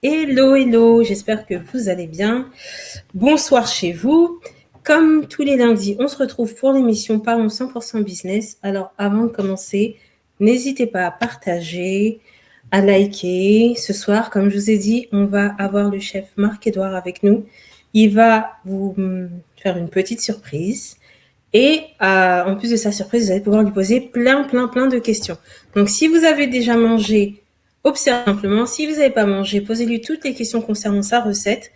Hello, hello, j'espère que vous allez bien. Bonsoir chez vous. Comme tous les lundis, on se retrouve pour l'émission Parlons 100% Business. Alors, avant de commencer, n'hésitez pas à partager, à liker. Ce soir, comme je vous ai dit, on va avoir le chef Marc-Edouard avec nous. Il va vous faire une petite surprise. Et en plus de sa surprise, vous allez pouvoir lui poser plein de questions. Donc, si vous avez déjà mangé, observez simplement. Si vous n'avez pas mangé, posez-lui toutes les questions concernant sa recette.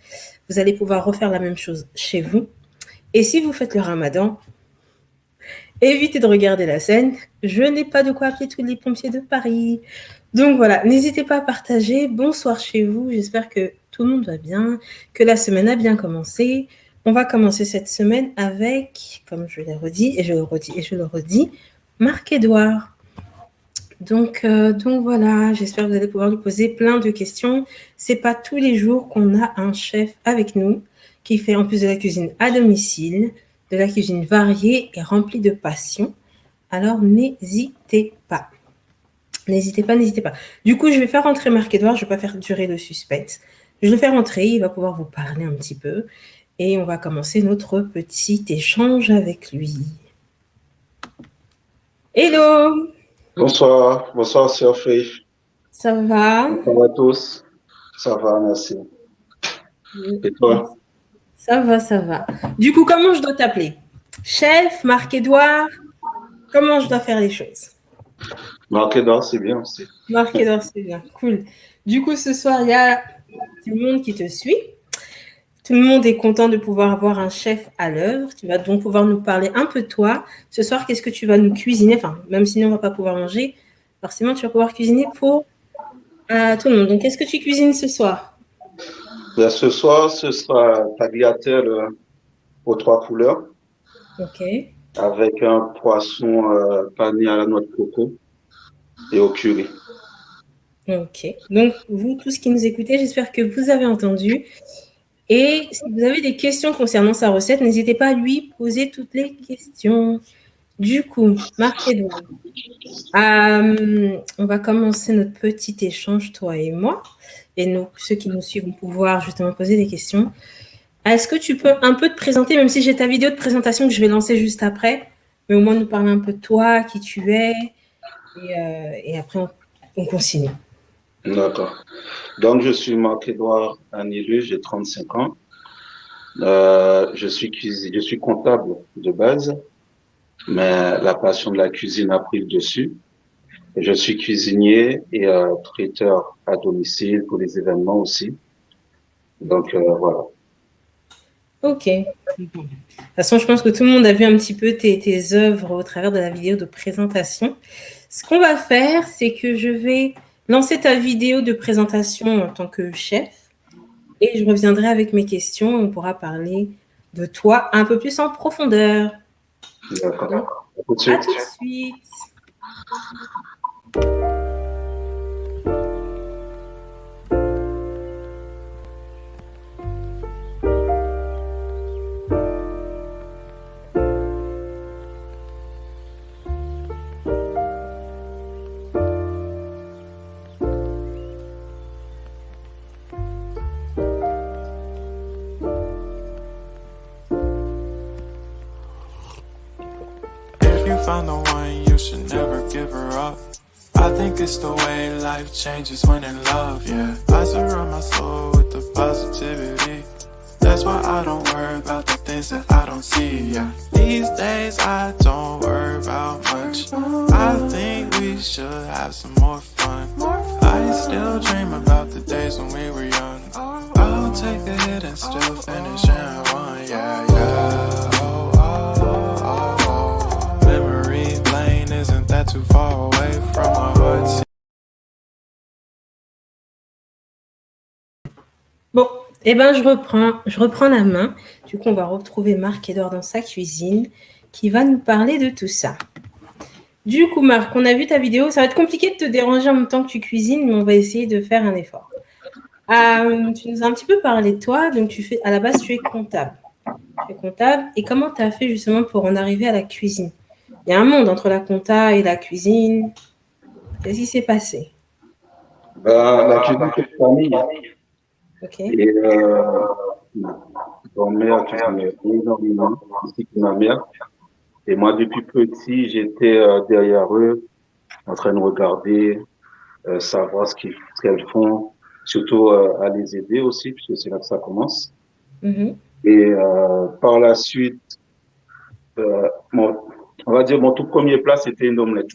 Vous allez pouvoir refaire la même chose chez vous. Et si vous faites le ramadan, évitez de regarder la scène. Je n'ai pas de quoi appeler tous les pompiers de Paris. Donc voilà, n'hésitez pas à partager. Bonsoir chez vous. J'espère que tout le monde va bien, que la semaine a bien commencé. On va commencer cette semaine avec, comme je l'ai redit, et je le redis, et je le redis, Marc-Edouard. Donc voilà, j'espère que vous allez pouvoir lui poser plein de questions. C'est pas tous les jours qu'on a un chef avec nous qui fait en plus de la cuisine à domicile, de la cuisine variée et remplie de passion. Alors n'hésitez pas. N'hésitez pas. Du coup, je vais faire rentrer Marc-Edouard, je ne vais pas faire durer le suspense. Je le fais rentrer, il va pouvoir vous parler un petit peu. Et on va commencer notre petit échange avec lui. Hello! Bonsoir, sœur Faith. Ça va? Bonsoir à tous. Ça va, merci. Et toi? Ça va. Du coup, comment je dois t'appeler? Chef, Marc-Edouard? Comment je dois faire les choses? Marc-Edouard, c'est bien aussi. Marc-Edouard, c'est bien. Cool. Du coup, ce soir, il y a tout le monde qui te suit. Tout le monde est content de pouvoir avoir un chef à l'œuvre. Tu vas donc pouvoir nous parler un peu de toi. Ce soir, qu'est-ce que tu vas nous cuisiner? Enfin, même si nous, on ne va pas pouvoir manger, forcément, tu vas pouvoir cuisiner pour tout le monde. Donc, qu'est-ce que tu cuisines ce soir? Ce soir, ce sera tagliatelle aux 3 couleurs. Ok. Avec un poisson pané à la noix de coco et au curry. Ok. Donc, vous, tous qui nous écoutez, j'espère que vous avez entendu. Et si vous avez des questions concernant sa recette, n'hésitez pas à lui poser toutes les questions. Du coup, Marc-Edouard, on va commencer notre petit échange, toi et moi. Et ceux qui nous suivent vont pouvoir justement poser des questions. Est-ce que tu peux un peu te présenter, même si j'ai ta vidéo de présentation que je vais lancer juste après, mais au moins nous parler un peu de toi, qui tu es, et après on continue. D'accord. Donc, je suis Marc-Edouard Anilu, j'ai 35 ans. Je suis comptable de base, mais la passion de la cuisine a pris le dessus. Je suis cuisinier et traiteur à domicile pour les événements aussi. Donc, voilà. Ok. De toute façon, je pense que tout le monde a vu un petit peu tes œuvres au travers de la vidéo de présentation. Ce qu'on va faire, c'est que je vais lancer ta vidéo de présentation en tant que chef et je reviendrai avec mes questions et on pourra parler de toi un peu plus en profondeur. D'accord. À tout de suite. Found the one, you should never give her up. I think it's the way life changes when in love, yeah. I surround my soul with the positivity. That's why I don't worry about the things that I don't see, yeah. These days I don't worry about much. I think we should have some more fun. I still dream about the days when we were young. I'll take a hit and still finish and one, yeah. Isn't that too far away from my heart? Bon, je reprends la main. Du coup, on va retrouver Marc-Edouard dans sa cuisine qui va nous parler de tout ça. Du coup, Marc, on a vu ta vidéo. Ça va être compliqué de te déranger en même temps que tu cuisines, mais on va essayer de faire un effort. Tu nous as un petit peu parlé de toi. Donc, à la base, tu es comptable. Et comment tu as fait justement pour en arriver à la cuisine? Il y a un monde entre la compta et la cuisine. Qu'est-ce qui s'est passé? La cuisine, c'est famille. Ok. Et ma grand-mère cuisinait énormément, ainsi que ma mère. Et moi, depuis petit, j'étais derrière eux, en train de regarder, savoir ce qu'elles font, surtout à les aider aussi, puisque c'est là que ça commence. Mhm. Et par la suite, on va dire mon tout premier plat, c'était une omelette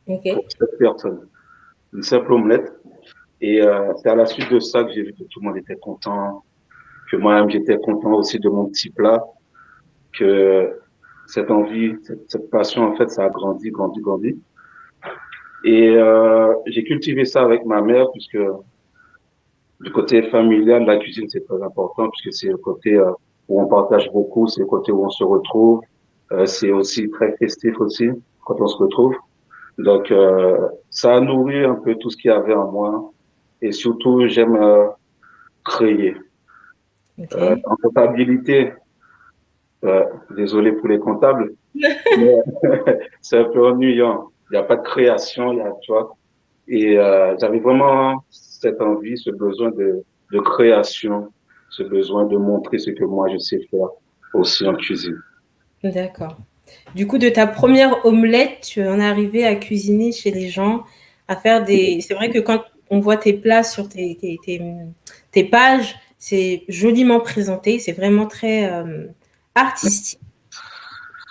pour Ok. 7 personnes, une simple omelette. Et c'est à la suite de ça que j'ai vu que tout le monde était content, que moi-même j'étais content aussi de mon petit plat, que cette envie, cette passion, en fait, ça a grandi, grandi, grandi. Et j'ai cultivé ça avec ma mère, puisque du côté familial, la cuisine, c'est très important, puisque c'est le côté où on partage beaucoup, c'est le côté où on se retrouve. C'est aussi très festif aussi, quand on se retrouve. Donc, ça a nourri un peu tout ce qu'il y avait en moi. Et surtout, j'aime créer. Ok. En comptabilité, désolé pour les comptables, mais c'est un peu ennuyant. Il n'y a pas de création, il y a, tu vois. Et j'avais vraiment cette envie, ce besoin de création, ce besoin de montrer ce que moi je sais faire aussi en cuisine. D'accord. Du coup, de ta première omelette, tu en es arrivé à cuisiner chez les gens, à faire des. C'est vrai que quand on voit tes plats sur tes pages, c'est joliment présenté, c'est vraiment très artistique.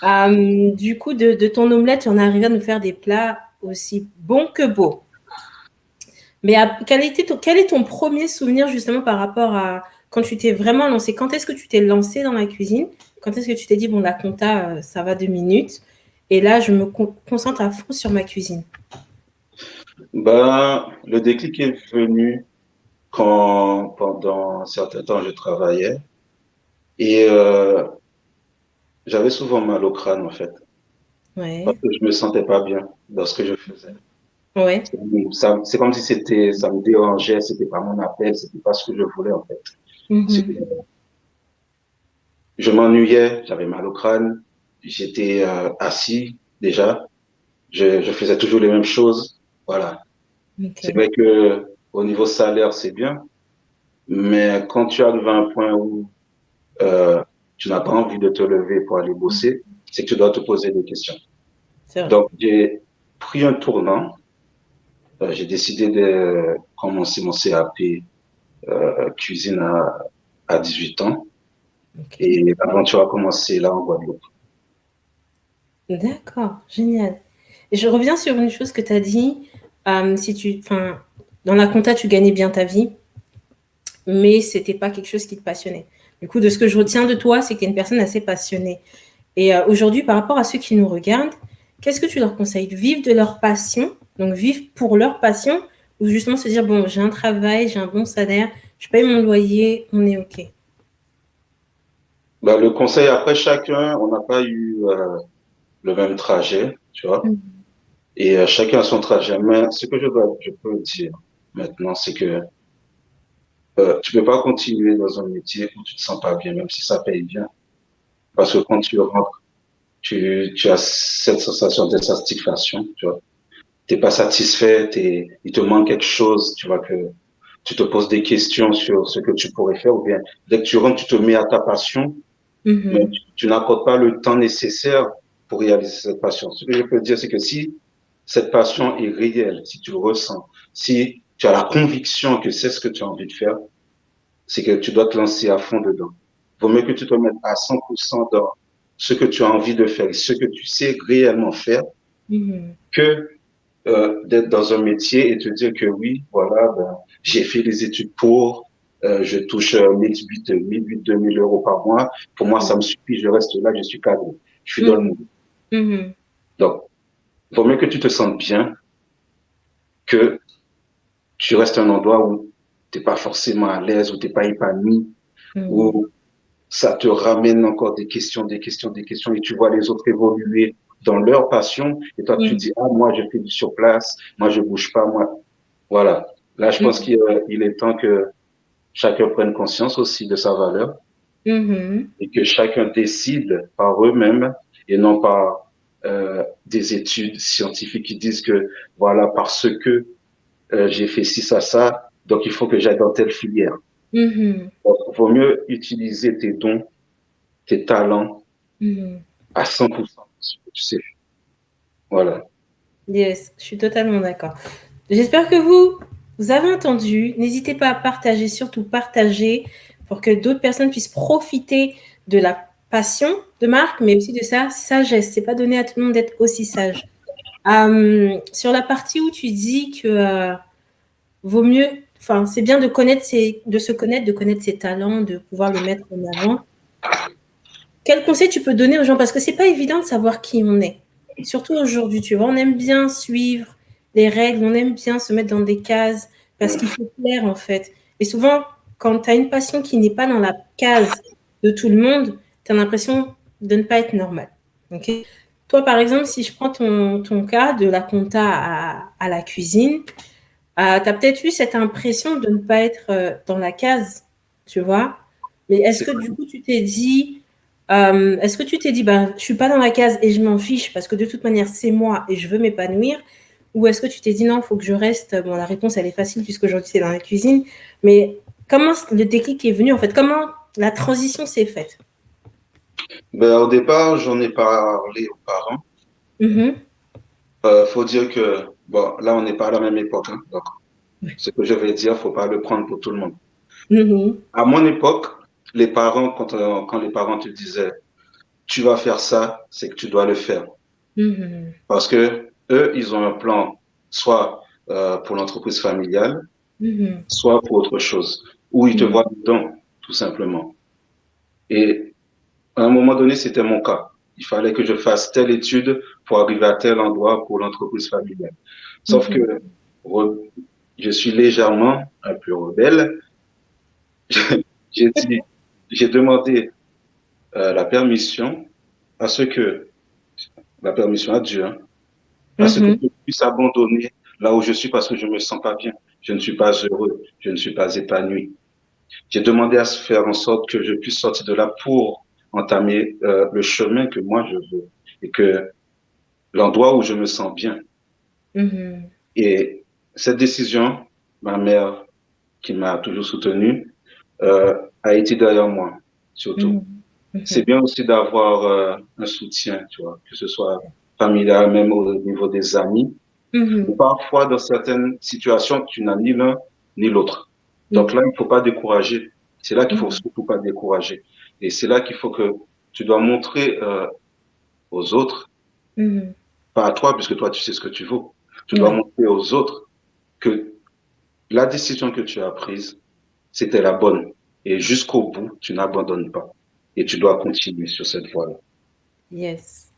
Du coup, de ton omelette, tu en es arrivé à nous faire des plats aussi bons que beaux. Mais quel est ton premier souvenir justement par rapport à quand tu t'es vraiment lancé? Quand est-ce que tu t'es lancé dans la cuisine? Quand est-ce que tu t'es dit, bon, la compta, ça va 2 minutes. Et là, je me concentre à fond sur ma cuisine. Ben, le déclic est venu quand, pendant un certain temps, je travaillais et j'avais souvent mal au crâne, en fait, parce Ouais. que je me sentais pas bien dans ce que je faisais. Ouais. C'est comme si ça me dérangeait, c'était pas mon appel, c'était pas ce que je voulais, en fait. Mhm. Je m'ennuyais, j'avais mal au crâne, j'étais assis déjà, je faisais toujours les mêmes choses. Voilà. C'est Ok. vrai que au niveau salaire, c'est bien, mais quand tu arrives à un point où tu n'as pas envie de te lever pour aller bosser, c'est que tu dois te poser des questions. C'est vrai. Donc, j'ai pris un tournant. J'ai décidé de commencer mon CAP cuisine à 18 ans. Ok. Et l'aventure a commencé là en Guadeloupe. D'accord. Génial. Et je reviens sur une chose que tu as dit. Si tu, enfin, dans la compta, tu gagnais bien ta vie, mais c'était pas quelque chose qui te passionnait. Du coup, de ce que je retiens de toi, c'est que tu es une personne assez passionnée. Et aujourd'hui, par rapport à ceux qui nous regardent, qu'est-ce que tu leur conseilles? De vivre de leur passion, donc vivre pour leur passion, ou justement se dire, bon, j'ai un travail, j'ai un bon salaire, je paye mon loyer, on est OK. Bah, le conseil, après chacun, on n'a pas eu le même trajet, tu vois. Mhm. Et chacun a son trajet. Mais ce que je peux dire maintenant, c'est que tu peux pas continuer dans un métier où tu te sens pas bien, même si ça paye bien. Parce que quand tu rentres, tu as cette sensation d'insatisfaction, tu vois. T'es pas satisfait, il te manque quelque chose, tu vois, que tu te poses des questions sur ce que tu pourrais faire, ou bien dès que tu rentres, tu te mets à ta passion, mais Mhm. tu n'accordes pas le temps nécessaire pour réaliser cette passion. Ce que je peux dire, c'est que si cette passion est réelle, si tu le ressens, si tu as la conviction que c'est ce que tu as envie de faire, c'est que tu dois te lancer à fond dedans. Vaut mieux que tu te mettes à 100% dans ce que tu as envie de faire et ce que tu sais réellement faire Mhm. que d'être dans un métier et te dire que oui, voilà, ben, j'ai fait des études pour, je touche 1008, 2000 euros par mois. Pour moi, ça me suffit, je reste là, je suis cadre, je suis dans le Mhm. moule. Mhm. Donc, vaut mieux que tu te sentes bien que tu restes à un endroit où t'es pas forcément à l'aise, où t'es pas épanoui, Mhm. où ça te ramène encore des questions, des questions, des questions, et tu vois les autres évoluer dans leur passion, et toi, tu Mhm. dis, ah, moi, je fais du surplace, moi, je bouge pas, moi. Voilà. Là, je pense Mhm. qu'il est temps que chacun prenne conscience aussi de sa valeur Mhm. et que chacun décide par eux-mêmes et non par des études scientifiques qui disent que voilà, parce que j'ai fait ci, ça, donc il faut que j'aille dans telle filière. Mhm. Donc, il vaut mieux utiliser tes dons, tes talents Mhm. à 100% de ce que tu sais. Voilà. Yes, je suis totalement d'accord. J'espère que vous avez entendu. N'hésitez pas à partager, surtout partager pour que d'autres personnes puissent profiter de la passion de Marc, mais aussi de sa sagesse. C'est pas donné à tout le monde d'être aussi sage. Sur la partie où tu dis que vaut mieux, enfin, c'est bien de connaître de se connaître, de connaître ses talents, de pouvoir les mettre en avant. Quel conseil tu peux donner aux gens? Parce que c'est pas évident de savoir qui on est. Surtout aujourd'hui, tu vois, on aime bien suivre les règles, on aime bien se mettre dans des cases parce qu'il faut plaire en fait. Et souvent, quand tu as une passion qui n'est pas dans la case de tout le monde, tu as l'impression de ne pas être normal. Ok. Toi, par exemple, si je prends ton cas de la compta à la cuisine, tu as peut-être eu cette impression de ne pas être dans la case, tu vois. Mais est-ce que du coup, tu t'es dit, bah, je suis pas dans la case et je m'en fiche parce que de toute manière, c'est moi et je veux m'épanouir? Ou est-ce que tu t'es dit, non, il faut que je reste. Bon, la réponse, elle est facile puisqu'aujourd'hui, c'est dans la cuisine. Mais comment le déclic est venu en fait? Comment la transition s'est faite? Ben, au départ, j'en ai parlé aux parents. Mhm. Faut dire que, bon, là, on n'est pas à la même époque, hein. Donc, ce que je vais dire, faut pas le prendre pour tout le monde. Mhm. À mon époque, les parents, quand les parents te disaient, tu vas faire ça, c'est que tu dois le faire. Mhm. Parce que eux, ils ont un plan, soit pour l'entreprise familiale, Mhm. soit pour autre chose, ou ils te Mhm. voient dedans, tout simplement. Et à un moment donné, c'était mon cas. Il fallait que je fasse telle étude pour arriver à tel endroit pour l'entreprise familiale. Sauf que Mhm. re- je suis légèrement un peu rebelle. J'ai dit, j'ai demandé la permission à ce que, la permission à Dieu, hein, à ce que Mhm. je puisse abandonner là où je suis parce que je me sens pas bien. Je ne suis pas heureux. Je ne suis pas épanoui. J'ai demandé à se faire en sorte que je puisse sortir de là pour entamer le chemin que moi je veux et que l'endroit où je me sens bien. Mhm. Et cette décision, ma mère, qui m'a toujours soutenu, a été derrière moi, surtout. Mhm. C'est Mhm. bien aussi d'avoir un soutien, tu vois, que ce soit familial, même au niveau des amis. Mais Mhm. parfois, dans certaines situations, tu n'as ni l'un ni l'autre. Donc là, il ne faut pas décourager. C'est là qu'il faut Mhm. surtout pas décourager. Et c'est là qu'il faut que tu dois montrer aux autres, Mhm. pas à toi, puisque toi, tu sais ce que tu vaux. Tu dois Ouais. montrer aux autres que la décision que tu as prise, c'était la bonne. Et jusqu'au bout, tu n'abandonnes pas. Et tu dois continuer sur cette voie-là. Yes.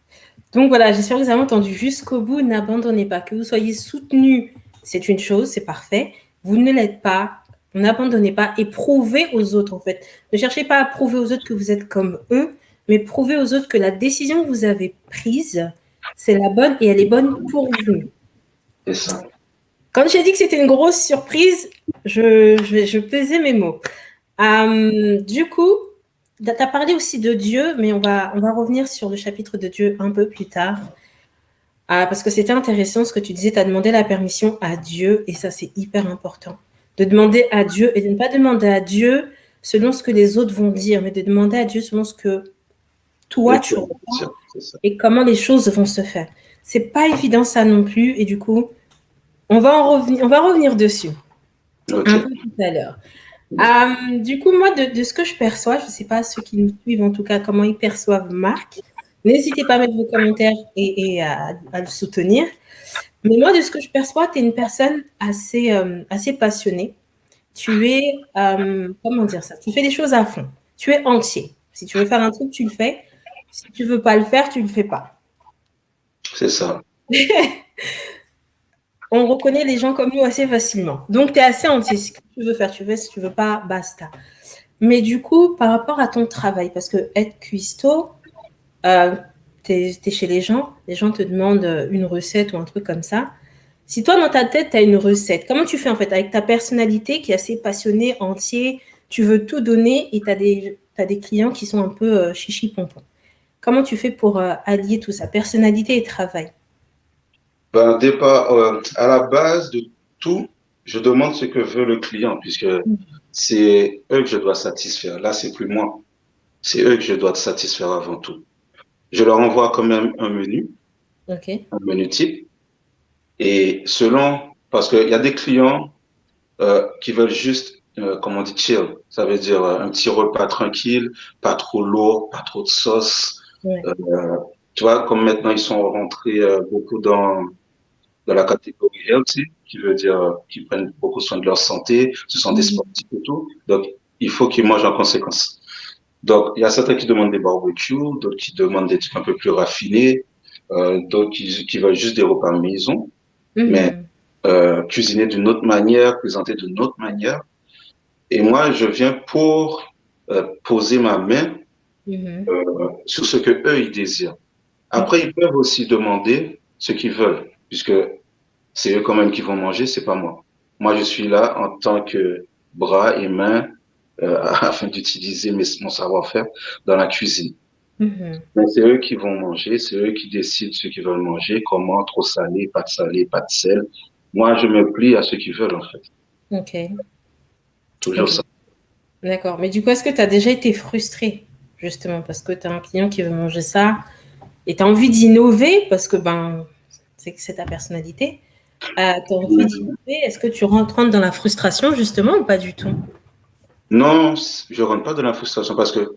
Donc voilà, j'espère que vous avez entendu jusqu'au bout. N'abandonnez pas. Que vous soyez soutenu, c'est une chose, c'est parfait. Vous ne l'êtes pas. N'abandonnez pas et prouvez aux autres, en fait. Ne cherchez pas à prouver aux autres que vous êtes comme eux, mais prouvez aux autres que la décision que vous avez prise, c'est la bonne et elle est bonne pour vous. C'est ça. Quand j'ai dit que c'était une grosse surprise, je pesais mes mots. Du coup, tu as parlé aussi de Dieu, mais on va revenir sur le chapitre de Dieu un peu plus tard. Parce que c'était intéressant ce que tu disais, tu as demandé la permission à Dieu, et ça c'est hyper important. De demander à Dieu, et de ne pas demander à Dieu selon ce que les autres vont dire, mais de demander à Dieu selon ce que toi Et tu toi, ressens c'est ça. et comment les choses vont se faire. C'est pas évident ça non plus, et du coup, on va revenir dessus un peu OK. tout à l'heure. Du coup, moi, de ce que je perçois, je ne sais pas ceux qui nous suivent en tout cas comment ils perçoivent Marc. N'hésitez pas à mettre vos commentaires et à le soutenir. Mais moi, de ce que je perçois, tu es une personne assez passionnée. Tu es, comment dire ça? Tu fais des choses à fond. Tu es entier. Si tu veux faire un truc, tu le fais. Si tu veux pas le faire, tu le fais pas. C'est ça. On reconnaît les gens comme nous assez facilement. Donc, tu es assez entier. Si tu veux faire, tu fais. Si tu veux pas, basta. Mais du coup, par rapport à ton travail, parce que être cuistot, tu es chez les gens te demandent une recette ou un truc comme ça. Si toi, dans ta tête, tu as une recette, comment tu fais en fait avec ta personnalité qui est assez passionnée, entier, tu veux tout donner et t'as des clients qui sont un peu chichi-pompon. Comment tu fais pour allier tout ça, personnalité et travail? Ben, départ, à la base de tout, je demande ce que veut le client, puisque c'est eux que je dois satisfaire. Là, c'est plus moi. C'est eux que je dois satisfaire avant tout. Je leur envoie quand même Ok. un menu type. Et parce qu'il y a des clients qui veulent juste, comme on dit, chill. Ça veut dire un petit repas tranquille, pas trop lourd, pas trop de sauce. Ouais. Euh, Tu vois, comme maintenant ils sont rentrés beaucoup dans la catégorie healthy, qui veut dire qu'ils prennent beaucoup soin de leur santé, ce sont des Mhm. sportifs et tout. Donc, il faut qu'ils mangent en conséquence. Donc, il y a certains qui demandent des barbecues, d'autres qui demandent des trucs un peu plus raffinés, d'autres qui veulent juste des repas maison, mais Mhm. cuisiner d'une autre manière, présenter d'une autre manière. Et moi, je viens pour poser ma main Mhm. sur ce que eux ils désirent. Après, Ok. ils peuvent aussi demander ce qu'ils veulent, puisque c'est eux quand même qui vont manger, c'est pas moi. Moi, je suis là en tant que bras et mains afin d'utiliser mon savoir-faire dans la cuisine. Mhm. Mais c'est eux qui vont manger, c'est eux qui décident ce qu'ils veulent manger, comment, trop salé, pas de sel. Moi, je me plie à ce qu'ils veulent, en fait. Ok. Toujours Ok. ça. D'accord. Mais du coup, est-ce que tu as déjà été frustré, justement, parce que tu as un client qui veut manger ça et tu as envie d'innover, parce que ben, c'est ta personnalité. Tu as envie d'innover. Est-ce que tu rentres dans la frustration, justement, ou pas du tout? Non, je rentre pas de la frustration parce que,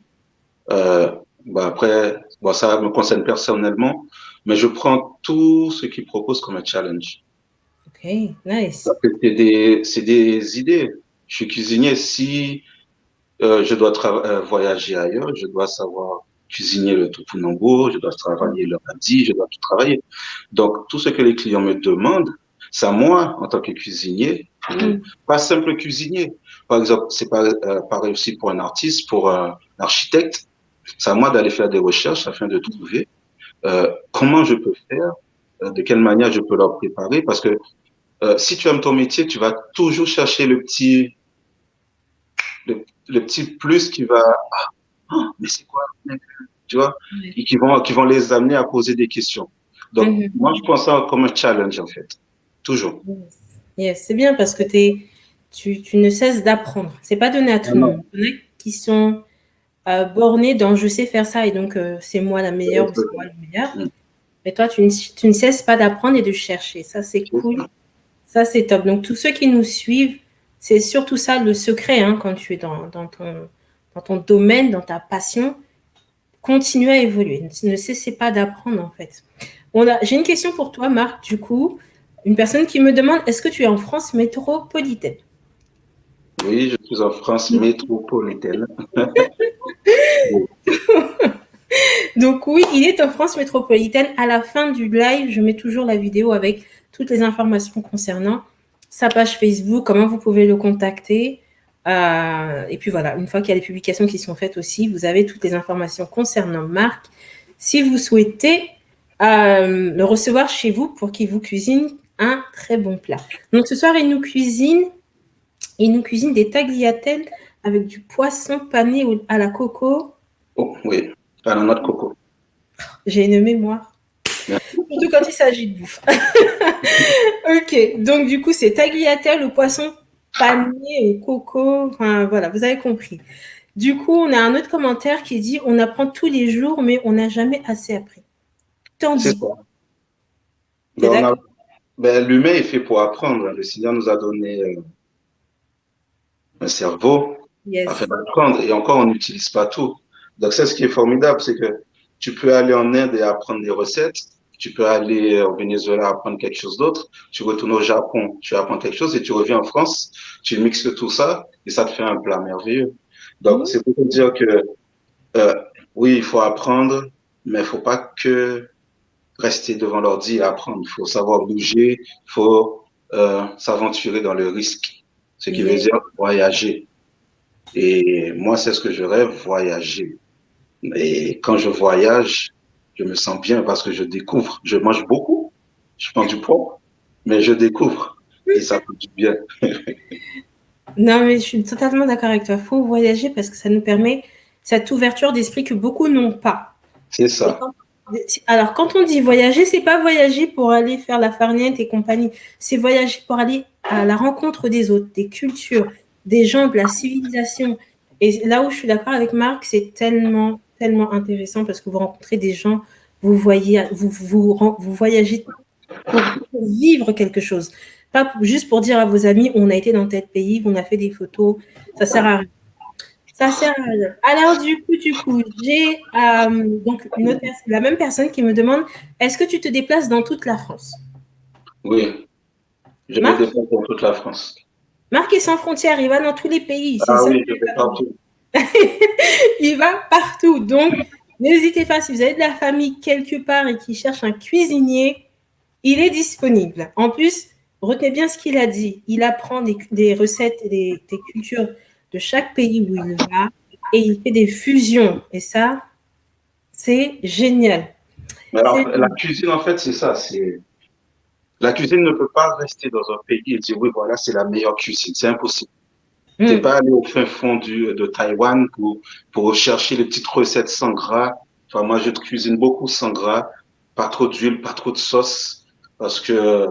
euh, bah après, bon, ça me concerne personnellement, mais je prends tout ce qu'ils proposent comme un challenge. Ok, nice. Parce que c'est des idées. Je suis cuisinier. Si je dois voyager ailleurs, je dois savoir cuisiner le topinambour, je dois travailler le radis, je dois tout travailler. Donc, tout ce que les clients me demandent, c'est à moi, en tant que cuisinier, ou Mm. pas simple cuisinier. Par exemple, c'est pas pareil aussi pour un artiste, pour un architecte. C'est à moi d'aller faire des recherches afin de trouver comment je peux faire, de quelle manière je peux leur préparer, parce que si tu aimes ton métier, tu vas toujours chercher le petit plus qui va, ah, mais c'est quoi, mec, tu vois, Ouais. et qui vont les amener à poser des questions. Donc, Mhm. moi, je pense ça comme un challenge, en fait. Toujours. Yes. Yes, c'est bien parce que tu ne cesses d'apprendre. C'est pas donné à Ah tout le non. monde. Il y en a qui sont bornés dans je sais faire ça et donc c'est moi la meilleure ou c'est moi le meilleur. Mm. Mais toi, tu ne cesses pas d'apprendre et de chercher. Ça, c'est cool. Ça, c'est top. Donc, tous ceux qui nous suivent, c'est surtout ça le secret hein, quand tu es dans ton domaine, dans ta passion. Continuez à évoluer. Ne cessez pas d'apprendre, en fait. J'ai une question pour toi, Marc. Du coup, une personne qui me demande, est-ce que tu es en France métropolitaine? Oui, je suis en France métropolitaine. Bon. Donc oui, il est en France métropolitaine. À la fin du live, je mets toujours la vidéo avec toutes les informations concernant sa page Facebook, comment vous pouvez le contacter. Et puis voilà, une fois qu'il y a les publications qui sont faites aussi, vous avez toutes les informations concernant Marc. Si vous souhaitez le recevoir chez vous pour qu'il vous cuisine un très bon plat. Donc ce soir, il nous cuisine des tagliatelles avec du poisson pané à la coco. Oh, oui, à la noix de coco. J'ai une mémoire. Surtout quand il s'agit de bouffe. Ok, donc du coup, c'est tagliatelle au poisson pané au coco. Enfin, voilà, vous avez compris. Du coup, on a un autre commentaire qui dit on apprend tous les jours, mais on n'a jamais assez appris. T'en C'est dis ça. quoi? T'es Ben, d'accord? l'humain est fait pour apprendre. Le Seigneur nous a donné un cerveau afin Yes. d'apprendre. Et encore, on n'utilise pas tout. Donc, c'est ce qui est formidable, c'est que tu peux aller en Inde et apprendre des recettes. Tu peux aller au Venezuela apprendre quelque chose d'autre. Tu retournes au Japon, tu apprends quelque chose et tu reviens en France. Tu mixes tout ça et ça te fait un plat merveilleux. Donc, Mhm. c'est pour te dire que euh, oui, il faut apprendre, mais il faut pas que rester devant l'ordi et apprendre. Il faut savoir bouger, il faut s'aventurer dans le risque, ce qui veut Yes. dire voyager. Et moi, c'est ce que je rêve, voyager. Et quand je voyage, je me sens bien parce que je découvre. Je mange beaucoup, je prends du poids, mais je découvre. Et ça fait du bien. Non, mais je suis totalement d'accord avec toi. Il faut voyager parce que ça nous permet cette ouverture d'esprit que beaucoup n'ont pas. C'est Et ça. alors, quand on dit voyager, c'est pas voyager pour aller faire la farniente et compagnie. C'est voyager pour aller à la rencontre des autres, des cultures, des gens de la civilisation. Et là où je suis d'accord avec Marc, c'est tellement, tellement intéressant parce que vous rencontrez des gens, vous voyagez pour vivre quelque chose. Pas juste pour dire à vos amis, on a été dans tel pays, on a fait des photos, ça sert à rien. Ça sert à rien. Alors, du coup, j'ai donc la même personne qui me demande, est-ce que tu te déplaces dans toute la France? Oui, je me Marc, déplace dans toute la France. Marc est sans frontières, il va dans tous les pays. C'est Ah ça. oui, je vais partout. Il va partout. Donc, n'hésitez pas, si vous avez de la famille quelque part et qui cherche un cuisinier, il est disponible. En plus, retenez bien ce qu'il a dit. Il apprend des recettes et des cultures de chaque pays où il va et il fait des fusions. Et ça, c'est génial. Mais alors, la cuisine, en fait, c'est ça. La cuisine ne peut pas rester dans un pays et dire, oui, voilà, c'est la meilleure cuisine. C'est impossible. T'es pas allé au fin fond de Taïwan pour rechercher les petites recettes sans gras. Enfin, moi, je cuisine beaucoup sans gras, pas trop d'huile, pas trop de sauce, parce que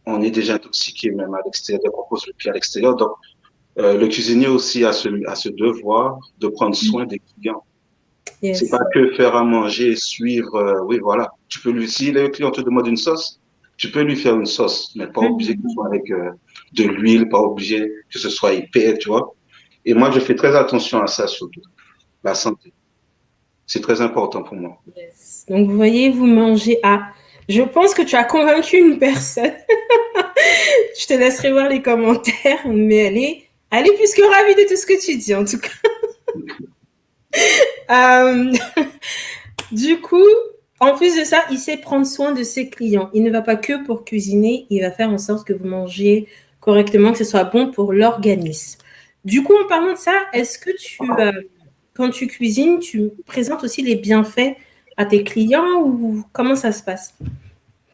on est déjà intoxiqué même à l'extérieur, dès qu'on pose le pied à l'extérieur. Donc, le cuisinier aussi a ce devoir de prendre soin des clients. Yes. C'est pas que faire à manger, suivre. Oui, voilà. Tu peux lui, si le client te demande une sauce, tu peux lui faire une sauce, mais pas obligé que ce soit avec de l'huile, pas obligé que ce soit épais, tu vois. Et moi, je fais très attention à ça surtout, la santé. C'est très important pour moi. Yes. Donc, vous voyez, vous mangez à. Je pense que tu as convaincu une personne. Je te laisserai voir les commentaires, mais elle est plus que ravie de tout ce que tu dis, en tout cas. Du coup, en plus de ça, il sait prendre soin de ses clients. Il ne va pas que pour cuisiner, il va faire en sorte que vous mangez correctement, que ce soit bon pour l'organisme. Du coup, en parlant de ça, est-ce que quand tu cuisines, tu présentes aussi les bienfaits à tes clients ou comment ça se passe?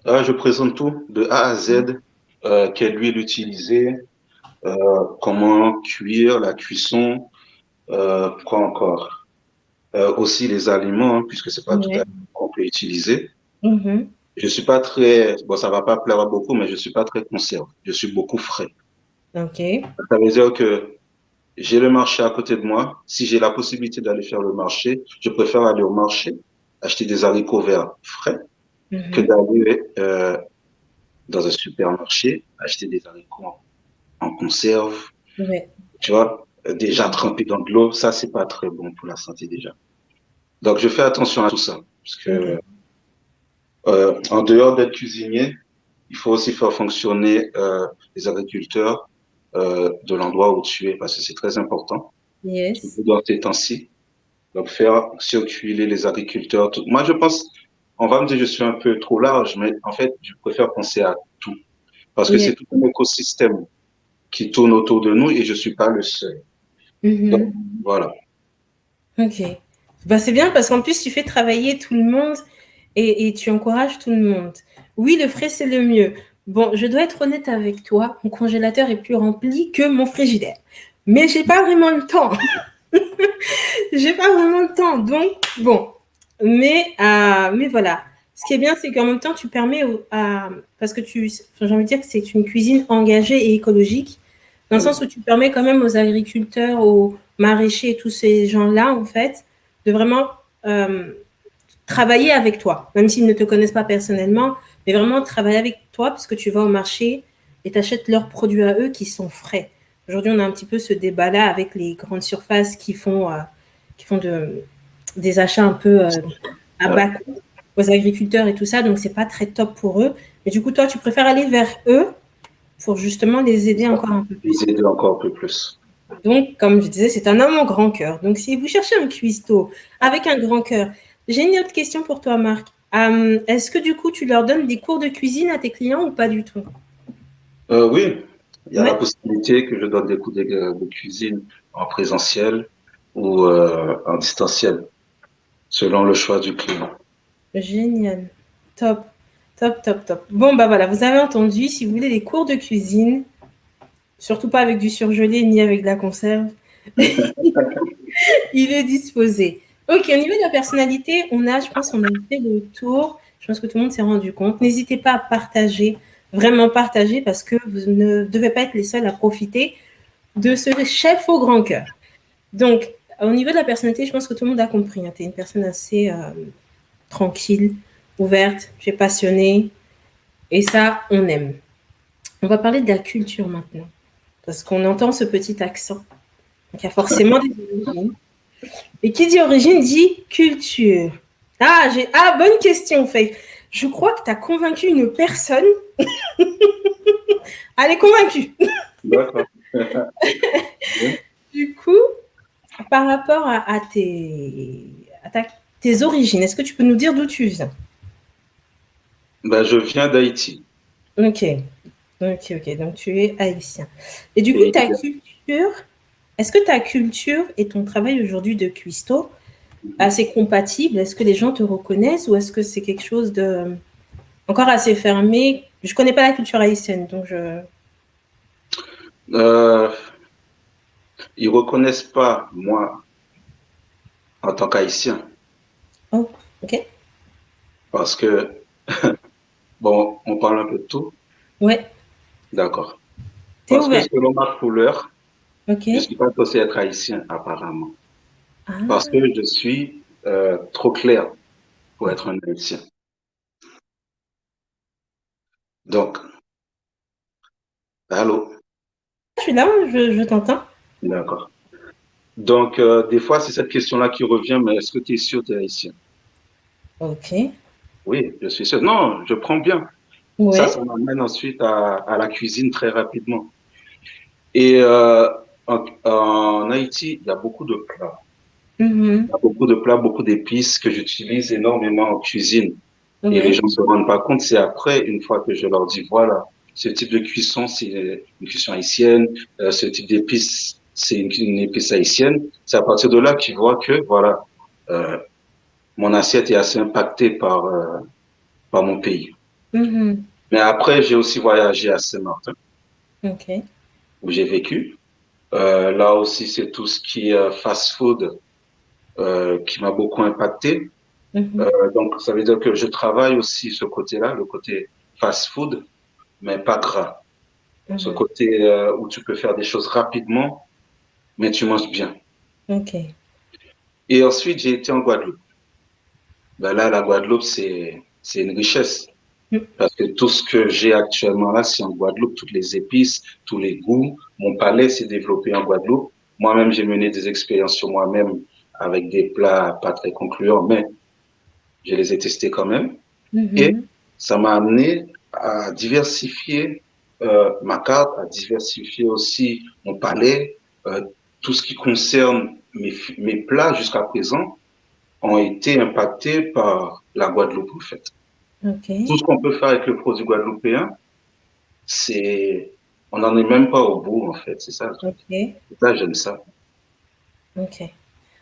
Je présente tout de A à Z, quelle huile utiliser, comment cuire, la cuisson, quoi encore. Aussi les aliments, hein, puisque c'est pas tout à fait qu'on peut utiliser. Mm-hmm. Je suis pas très, bon, ça va pas plaire à beaucoup, mais je suis pas très conserve. Je suis beaucoup frais. Ok. Ça veut dire que j'ai le marché à côté de moi. Si j'ai la possibilité d'aller faire le marché, je préfère aller au marché, acheter des haricots verts frais, que d'aller dans un supermarché, acheter des haricots en conserve, Ouais. tu vois, déjà trempés dans de l'eau. Ça, c'est pas très bon pour la santé déjà. Donc, je fais attention à tout ça, parce que en dehors d'être cuisinier, il faut aussi faire fonctionner les agriculteurs de l'endroit où tu es, parce que c'est très important. Yes. Surtout dans ces temps-ci. Donc, faire circuler les agriculteurs. Tout. Moi, je pense, on va me dire que je suis un peu trop large, mais en fait, je préfère penser à tout. Parce que c'est tout un écosystème qui tourne autour de nous et je suis pas le seul. Donc, voilà. Ok. Bah, c'est bien parce qu'en plus, tu fais travailler tout le monde et tu encourages tout le monde. Oui, le frais, c'est le mieux. Bon, je dois être honnête avec toi, mon congélateur est plus rempli que mon frigidaire. Mais j'ai pas vraiment le temps. J'ai pas vraiment le temps. Donc, bon. Mais voilà. Ce qui est bien, c'est qu'en même temps, tu permets parce que j'ai envie de dire que c'est une cuisine engagée et écologique, dans le sens où tu permets quand même aux agriculteurs, aux maraîchers et tous ces gens-là, en fait, de vraiment travailler avec toi, même s'ils ne te connaissent pas personnellement, mais vraiment travailler avec toi parce que tu vas au marché et tu achètes leurs produits à eux qui sont frais. Aujourd'hui, on a un petit peu ce débat-là avec les grandes surfaces qui font des achats un peu à bas coût aux agriculteurs et tout ça, donc c'est pas très top pour eux. Mais du coup, toi, tu préfères aller vers eux pour justement les aider encore un peu plus. Les aider encore un peu plus. Donc, comme je disais, c'est un homme au grand cœur. Donc, si vous cherchez un cuistot avec un grand cœur, j'ai une autre question pour toi, Marc. Est-ce que du coup, tu leur donnes des cours de cuisine à tes clients ou pas du tout? Oui, il y a la possibilité que je donne des cours de cuisine en présentiel ou en distanciel, selon le choix du client. Génial. Top. Top, top, top. Bon, bah voilà, vous avez entendu, si vous voulez des cours de cuisine, surtout pas avec du surgelé ni avec de la conserve, il est disposé. Ok, au niveau de la personnalité, je pense qu'on a fait le tour. Je pense que tout le monde s'est rendu compte. N'hésitez pas à partager, vraiment partager, parce que vous ne devez pas être les seuls à profiter. de ce chef au grand cœur. Donc, au niveau de la personnalité, je pense que tout le monde a compris. Hein. Tu es une personne assez tranquille, ouverte, tu es passionnée. Et ça, on aime. On va parler de la culture maintenant. Parce qu'on entend ce petit accent. Donc, il y a forcément des origines. Et qui dit origine dit culture. Ah, bonne question, Faye. Je crois que tu as convaincu une personne. Elle est convaincue. D'accord. Du coup, par rapport à tes origines, est-ce que tu peux nous dire d'où tu viens? Je viens d'Haïti. Ok. Donc, tu es haïtien. Et du coup, est-ce que ta culture et ton travail aujourd'hui de cuistot assez compatible? Est-ce que les gens te reconnaissent ou est-ce que c'est quelque chose de encore assez fermé? Je ne connais pas la culture haïtienne, donc Ils reconnaissent pas moi en tant qu'Haïtien. Oh, ok. Parce que, bon, on parle un peu de tout. Ouais. D'accord. T'es Parce que ouvert. selon ma couleur, Ok. je ne suis pas censé être haïtien, apparemment. Parce Ah, que je suis trop clair pour être un haïtien. Donc, allô? je suis là, je t'entends. D'accord. Donc, des fois, c'est cette question-là qui revient, mais est-ce que tu es sûr que tu es haïtien? Ok. Oui, je suis sûr. Non, je prends bien. Ça Ouais. m'amène ensuite à la cuisine très rapidement. Et en Haïti, il y a beaucoup de plats. Il y a beaucoup de plats, beaucoup d'épices que j'utilise énormément en cuisine. Et les Ouais. gens ne se rendent pas compte. C'est après, une fois que je leur dis, voilà, ce type de cuisson, c'est une cuisson haïtienne. Ce type d'épice, c'est une épice haïtienne. C'est à partir de là qu'ils voient que, voilà, euh, mon assiette est assez impactée par mon pays. Mhm. Mais après, j'ai aussi voyagé à Saint-Martin, Ok. où j'ai vécu. Là aussi, c'est tout ce qui est fast-food qui m'a beaucoup impacté. Mhm. Donc, ça veut dire que je travaille aussi ce côté-là, le côté fast-food, mais pas gras. Ce Mhm. côté où tu peux faire des choses rapidement, mais tu manges bien. Ok. Et ensuite, j'ai été en Guadeloupe. Là, la Guadeloupe, c'est une richesse. Mm. Parce que tout ce que j'ai actuellement là, c'est en Guadeloupe, toutes les épices, tous les goûts. Mon palais s'est développé en Guadeloupe. Moi-même, j'ai mené des expériences sur moi-même avec des plats pas très concluants, mais je les ai testés quand même. Et Mhm. ça m'a amené à diversifier ma carte, à diversifier aussi mon palais. Tout ce qui concerne mes plats jusqu'à présent ont été impactés par la Guadeloupe, en fait. Ok. Tout ce qu'on peut faire avec le produit guadeloupéen, c'est, on n'en est même pas au bout, en fait. C'est ça le truc. Ok. C'est ça, j'aime ça. Ok.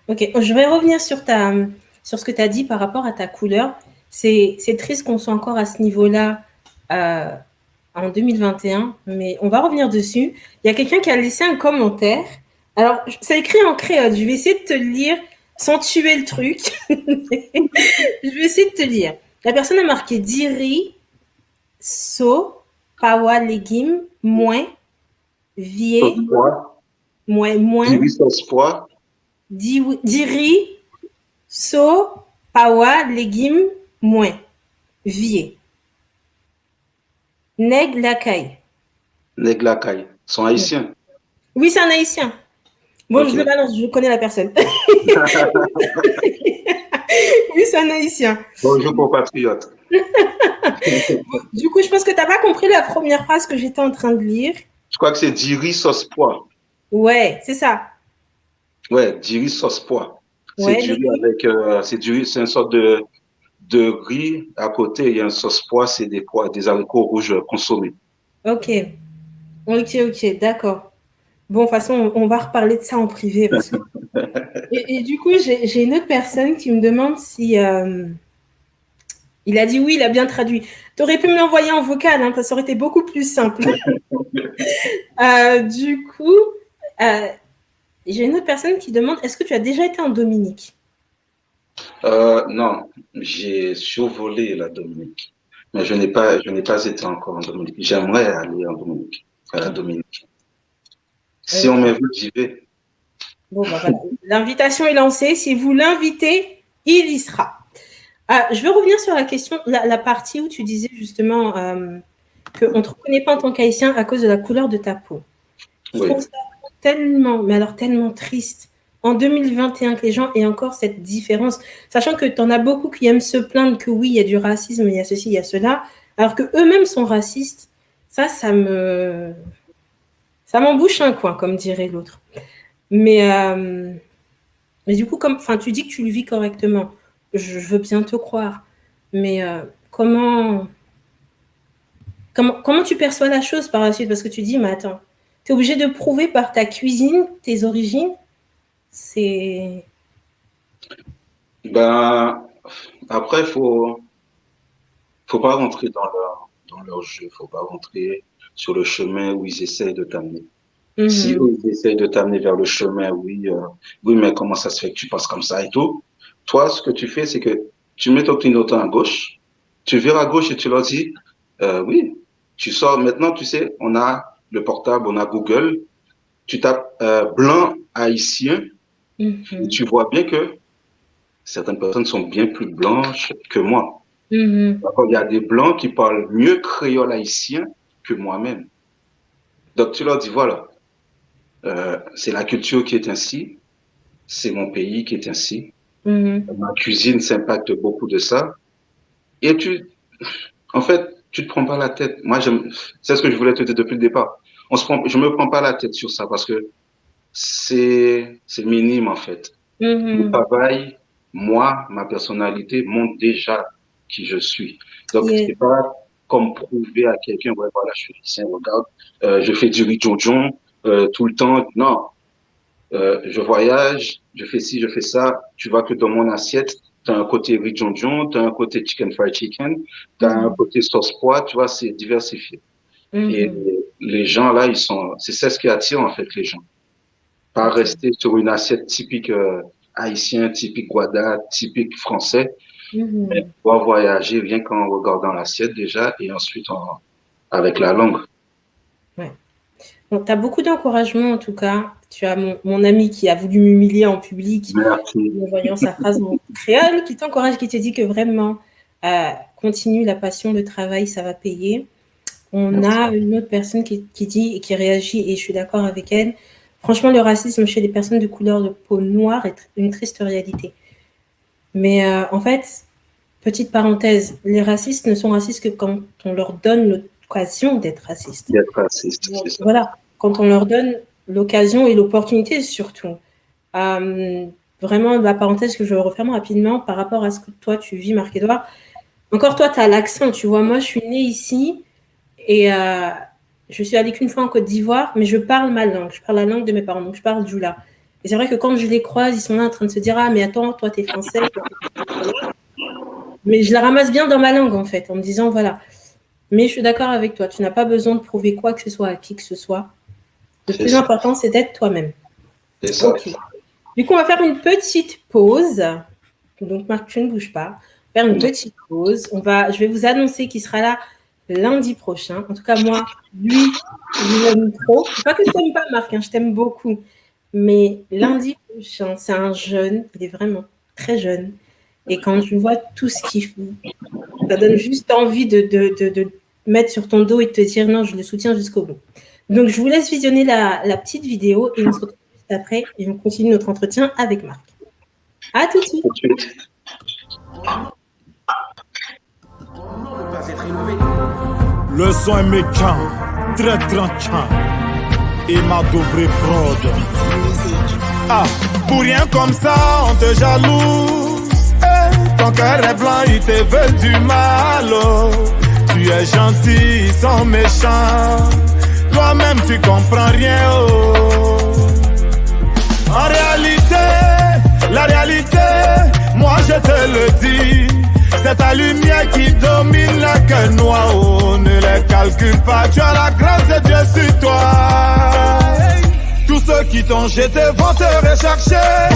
Ok. Je vais revenir sur ce que tu as dit par rapport à ta couleur. C'est triste qu'on soit encore à ce niveau-là euh, en 2021, mais on va revenir dessus. Il y a quelqu'un qui a laissé un commentaire. Alors, c'est écrit en créole. Je vais essayer de te le lire sans tuer le truc. Je vais essayer de te lire. La personne a marqué Diri, So, Pawa, légumes, moins, Sauce Vie, pois, moins, kiwi sauce pois, Diri, So, Pawa, légumes, moins, Vie. Nègre, Lacaille. nègre sont haïtiens. Oui, c'est un haïtien. Bon, je Ok. le balance, je connais la personne. Oui, c'est un haïtien. Bonjour compatriotes. Du coup, je pense que tu n'as pas compris la première phrase que j'étais en train de lire. Je crois que c'est diri sauce pois. Ouais, c'est ça. Ouais, du riz sauce pois. C'est Ouais, du riz légumes. avec, c'est du riz, c'est une sorte de riz. À côté, il y a une sauce pois, c'est des pois, des haricots rouges consommés. Ok, ok, d'accord. Bon, de toute façon, on va reparler de ça en privé parce que. Et du coup, j'ai une autre personne qui me demande si. Il a dit oui, il a bien traduit. Tu aurais pu me l'envoyer en vocal, hein, ça aurait été beaucoup plus simple. Du coup, euh, j'ai une autre personne qui demande est-ce que tu as déjà été en Dominique? Non, j'ai survolé la Dominique, mais je n'ai pas été encore en Dominique. J'aimerais aller en Dominique, à la Dominique. Si on m'invite, j'y vais. Bon, bah, voilà. L'invitation est lancée. Si vous l'invitez, il y sera. Je veux revenir sur la question, la partie où tu disais justement qu'on ne te reconnaît pas en tant qu'haïtien à cause de la couleur de ta peau. Je trouve ça tellement, mais alors tellement triste. En 2021, que les gens aient encore cette différence, sachant que tu en as beaucoup qui aiment se plaindre que oui, il y a du racisme, il y a ceci, il y a cela, alors qu'eux-mêmes sont racistes. Ça m'embouche un coin, comme dirait l'autre. Mais du coup, tu dis que tu le vis correctement. Je veux bien te croire. Mais comment tu perçois la chose par la suite? Parce que tu dis, mais attends, tu es obligé de prouver par ta cuisine tes origines. C'est... Ben, après, faut pas rentrer dans leur jeu. Faut pas rentrer sur le chemin où ils essayent de t'amener. Si eux, ils essayent de t'amener vers le chemin, oui, mais comment ça se fait que tu passes comme ça et tout? Toi, ce que tu fais, c'est que tu mets ton clignotant à gauche, tu vires à gauche et tu leur dis, oui, tu sors. Maintenant, tu sais, on a le portable, on a Google, tu tapes blanc haïtien, et tu vois bien que certaines personnes sont bien plus blanches que moi. D'accord, il y a des blancs qui parlent mieux créole haïtien que moi-même. Donc, tu leur dis, voilà, c'est la culture qui est ainsi, c'est mon pays qui est ainsi, ma cuisine s'impacte beaucoup de ça. Et en fait, tu te prends pas la tête. Moi, c'est ce que je voulais te dire depuis le départ. Je me prends pas la tête sur ça parce que c'est minime, en fait. Le travail, moi, ma personnalité montre déjà qui je suis. Donc, c'est pas comme prouver à quelqu'un, ouais, voilà, je suis haïtien, regarde, je fais du riz jonjon tout le temps. Non. Je voyage, je fais ci, je fais ça. Tu vois que dans mon assiette, tu as un côté riz jonjon, tu as un côté chicken fried chicken, tu as un côté sauce pois, tu vois, c'est diversifié. Et les gens là, c'est ça ce qui attire en fait les gens. Pas rester sur une assiette typique haïtien, typique Guada, typique français, mais pouvoir voyager rien qu'en regardant l'assiette déjà et ensuite avec la langue. Ouais. Bon, tu as beaucoup d'encouragement en tout cas. Tu as mon ami qui a voulu m'humilier en public en voyant sa phrase en créole, qui t'encourage, qui te dit que vraiment, continue la passion, le travail, ça va payer. On a une autre personne qui dit et qui réagit, et je suis d'accord avec elle. Franchement, le racisme chez les personnes de couleur de peau noire est une triste réalité. Mais en fait, petite parenthèse, les racistes ne sont racistes que quand on leur donne l'occasion d'être racistes. C'est ça. Voilà, quand on leur donne l'occasion et l'opportunité surtout. Vraiment, la parenthèse que je referme rapidement par rapport à ce que toi, tu vis, Marc-Edouard. Encore toi, tu as l'accent, tu vois. Moi, je suis née ici et je suis allée qu'une fois en Côte d'Ivoire, mais je parle ma langue. Je parle la langue de mes parents, donc je parle Djoula. Et c'est vrai que quand je les croise, ils sont là en train de se dire « Ah, mais attends, toi, t'es français. » Mais je la ramasse bien dans ma langue, en fait, en me disant « Voilà. » Mais je suis d'accord avec toi. Tu n'as pas besoin de prouver quoi que ce soit à qui que ce soit. Le plus important, c'est d'être toi-même. C'est ça. Okay. Du coup, on va faire une petite pause. Donc, Marc, tu ne bouges pas. Faire une petite pause. Je vais vous annoncer qu'il sera là lundi prochain. En tout cas, moi, lui, je l'aime trop. C'est pas que je t'aime pas, Marc, hein, je t'aime beaucoup. Mais lundi prochain, c'est un jeune. Il est vraiment très jeune. Et quand je vois tout ce qu'il fait, ça donne juste envie de mettre sur ton dos et de te dire non, je le soutiens jusqu'au bout. Donc, je vous laisse visionner la petite vidéo et on se retrouve juste après et on continue notre entretien avec Marc. À tout de suite. Le son est méchant, très tranchant. Et ma double prod. Ah, pour rien comme ça, on te jalouse. Ton cœur est blanc, il te veut du mal. Oh. Tu es gentil, ils sont méchants. Toi-même tu comprends rien. Oh. En réalité, la réalité, moi je te le dis, c'est ta lumière qui domine le cœur noir. Oh, ne les calcule pas, tu as la grâce de Dieu sur toi. Tous ceux qui t'ont jeté vont te rechercher.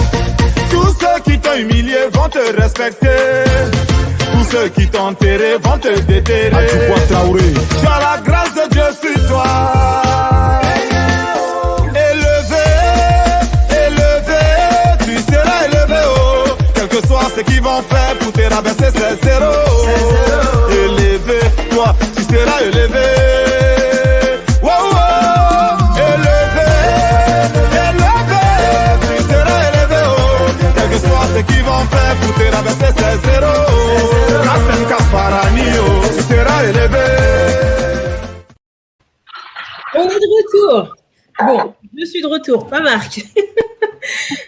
Tous ceux qui t'ont humilié vont te respecter. Tous ceux qui t'ont enterré vont te déterrer. Tu as la grâce de Dieu sur toi. Et ce qu'ils vont faire pour te rabaisser, c'est zéro. Élevé, toi, tu seras élevé. Wow, wow. Élevé, tu seras élevé. Oh. Quel que soit ce qu'ils vont faire pour te rabaisser, c'est zéro. Kassem Kafarani, oh, tu seras élevé. On est de retour. Bon, je suis de retour, pas Marc.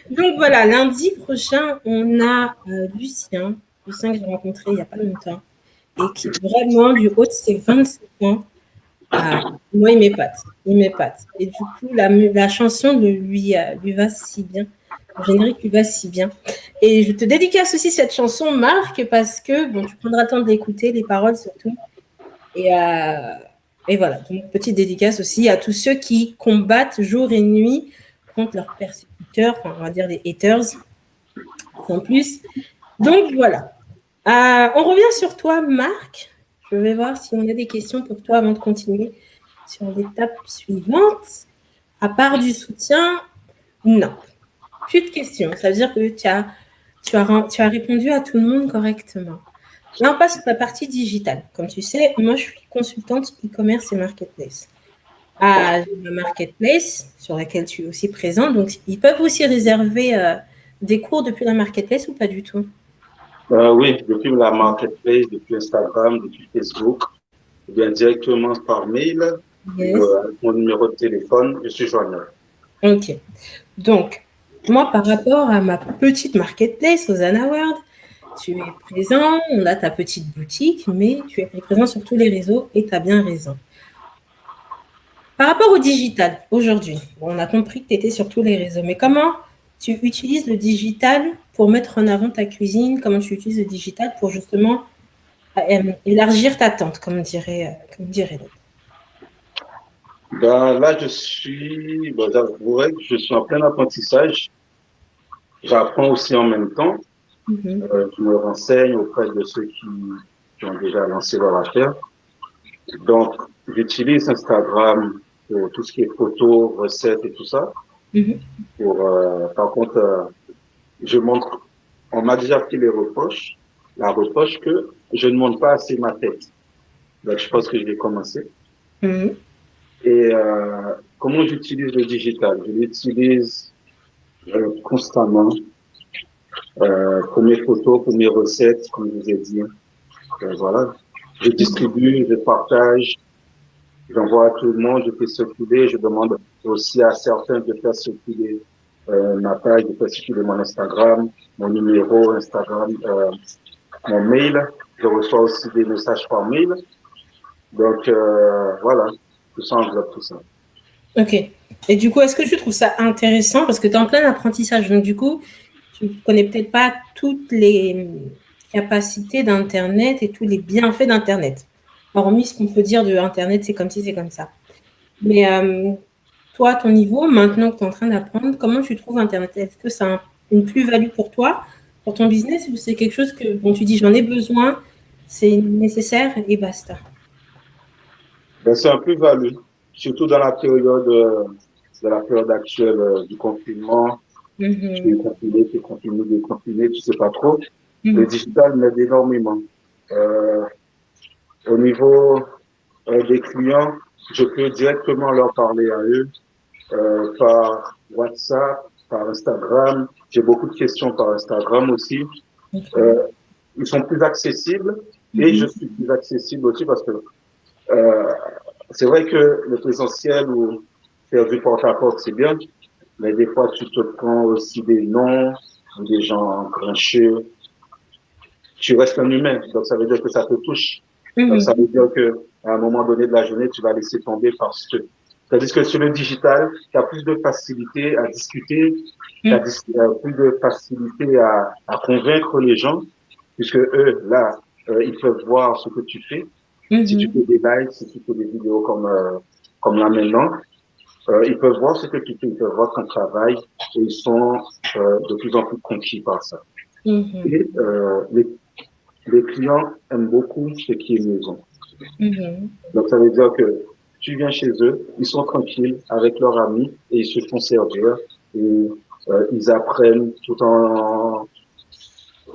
Donc voilà, lundi prochain, on a Lucien que j'ai rencontré il n'y a pas longtemps et qui vraiment, du haut de ses 25 ans, moi, il m'épate. Et du coup, la chanson lui va si bien. Le générique lui va si bien. Et je te dédicace aussi cette chanson, Marc, parce que bon, tu prendras le temps de l'écouter, les paroles surtout. Et voilà, donc petite dédicace aussi à tous ceux qui combattent jour et nuit contre leurs persécuteurs, enfin, on va dire les haters, en plus. Donc voilà. On revient sur toi, Marc. Je vais voir si on a des questions pour toi avant de continuer sur l'étape suivante. À part du soutien, non. Plus de questions. Ça veut dire que tu as répondu à tout le monde correctement. Là, on passe sur la partie digitale. Comme tu sais, moi, je suis consultante e-commerce et marketplace. J'ai ma marketplace sur laquelle tu es aussi présent. Donc, ils peuvent aussi réserver des cours depuis la marketplace ou pas du tout? Oui, depuis la marketplace, depuis Instagram, depuis Facebook, ou bien directement par mail, Yes. mon numéro de téléphone, je suis joignable. Ok. Donc, moi, par rapport à ma petite marketplace, Hosanna World, tu es présent, on a ta petite boutique, mais tu es présent sur tous les réseaux et tu as bien raison. Par rapport au digital, aujourd'hui, on a compris que tu étais sur tous les réseaux, mais comment tu utilises le digital pour mettre en avant ta cuisine? Comment tu utilises le digital pour justement élargir ta tente, comme dirait l'autre? Là, j'avouerais que je suis en plein apprentissage. J'apprends aussi en même temps. Je me renseigne auprès de ceux qui ont déjà lancé leur affaire. Donc, j'utilise Instagram pour tout ce qui est photos, recettes et tout ça. Par contre, on m'a déjà fait la reproche que je ne montre pas assez ma tête. Donc, je pense que je vais commencer. Et comment j'utilise le digital? Je l'utilise constamment pour mes photos, pour mes recettes, comme je vous ai dit. Voilà. Je distribue, je partage, j'envoie à tout le monde, je fais circuler, je demande aussi à certains de faire circuler ma page, de faire circuler mon Instagram, mon numéro Instagram, mon mail. Je reçois aussi des messages par mail. Donc voilà, tout ça englobe tout ça. Ok. Et du coup, est-ce que tu trouves ça intéressant? Parce que tu es en plein apprentissage, donc du coup, tu ne connais peut-être pas toutes les capacités d'Internet et tous les bienfaits d'Internet. Hormis ce qu'on peut dire de Internet, c'est comme ci, c'est comme ça. Mais toi, à ton niveau, maintenant que tu es en train d'apprendre, comment tu trouves Internet? Est-ce que ça a une plus-value pour toi, pour ton business, ou c'est quelque chose dont tu dis j'en ai besoin, c'est nécessaire et basta? C'est un plus-value, surtout dans la période actuelle du confinement. Tu es confiné, tu sais pas trop. Le digital m'aide énormément. Au niveau des clients, je peux directement leur parler à eux par WhatsApp, par Instagram. J'ai beaucoup de questions par Instagram aussi. Ils sont plus accessibles et je suis plus accessible aussi parce que c'est vrai que le présentiel ou faire du porte-à-porte, c'est bien, mais des fois, tu te prends aussi des noms, des gens grincheux. Tu restes un humain, donc ça veut dire que ça te touche. Donc ça veut dire que à un moment donné de la journée, tu vas laisser tomber parce que, tandis que sur le digital, tu as plus de facilité à discuter, tu as plus de facilité à convaincre les gens, puisque eux, là, ils peuvent voir ce que tu fais. Si tu fais des lives, si tu fais des vidéos comme là maintenant, ils peuvent voir ce que tu fais, ils peuvent voir ton travail et ils sont de plus en plus conquis par ça. Et les clients aiment beaucoup ce qui est maison. Donc ça veut dire que tu viens chez eux, ils sont tranquilles avec leurs amis et ils se font servir et ils apprennent tout en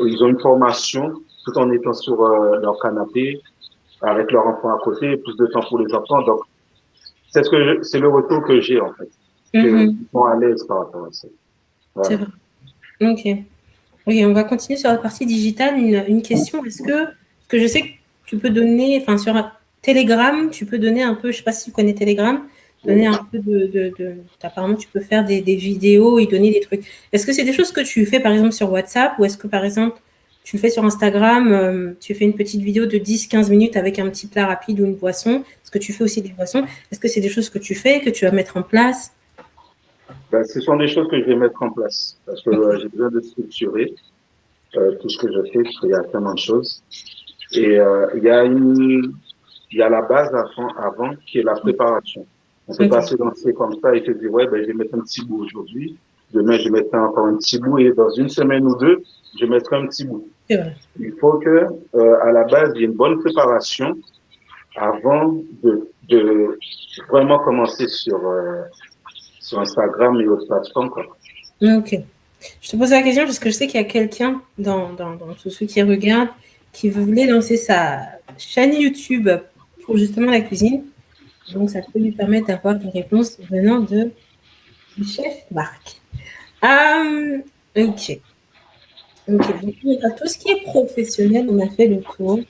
ils ont une formation tout en étant sur leur canapé, avec leur enfant à côté, plus de temps pour les enfants. Donc, c'est le retour que j'ai, en fait. Qu'ils sont à l'aise par rapport à ça. Voilà. C'est vrai. Ok. Ok, on va continuer sur la partie digitale. Une question, est-ce que je sais que tu peux donner, enfin sur Telegram, tu peux donner un peu, je ne sais pas si tu connais Telegram, donner un peu apparemment tu peux faire des vidéos et donner des trucs. Est-ce que c'est des choses que tu fais par exemple sur WhatsApp ou est-ce que par exemple tu le fais sur Instagram, tu fais une petite vidéo de 10-15 minutes avec un petit plat rapide ou une boisson? Est-ce que tu fais aussi des boissons? Est-ce que c'est des choses que tu fais, que tu vas mettre en place? Ben, ce sont des choses que je vais mettre en place parce que j'ai besoin de structurer tout ce que je fais, parce qu'il y a tellement de choses. Et il y a la base avant qui est la préparation. On ne peut pas se lancer comme ça et te dire, ouais, ben, je vais mettre un petit bout aujourd'hui, demain, je mettrai encore un petit bout et dans une semaine ou deux, je mettrai un petit bout. C'est vrai. Il faut que, à la base, il y ait une bonne préparation avant de vraiment commencer sur Instagram et autres plateformes, quoi. Ok. Je te pose la question parce que je sais qu'il y a quelqu'un dans tous ceux qui regardent qui voulait lancer sa chaîne YouTube pour justement la cuisine. Donc, ça peut lui permettre d'avoir des réponses venant du chef Marc. Ok. Donc, à tout ce qui est professionnel, on a fait le tour.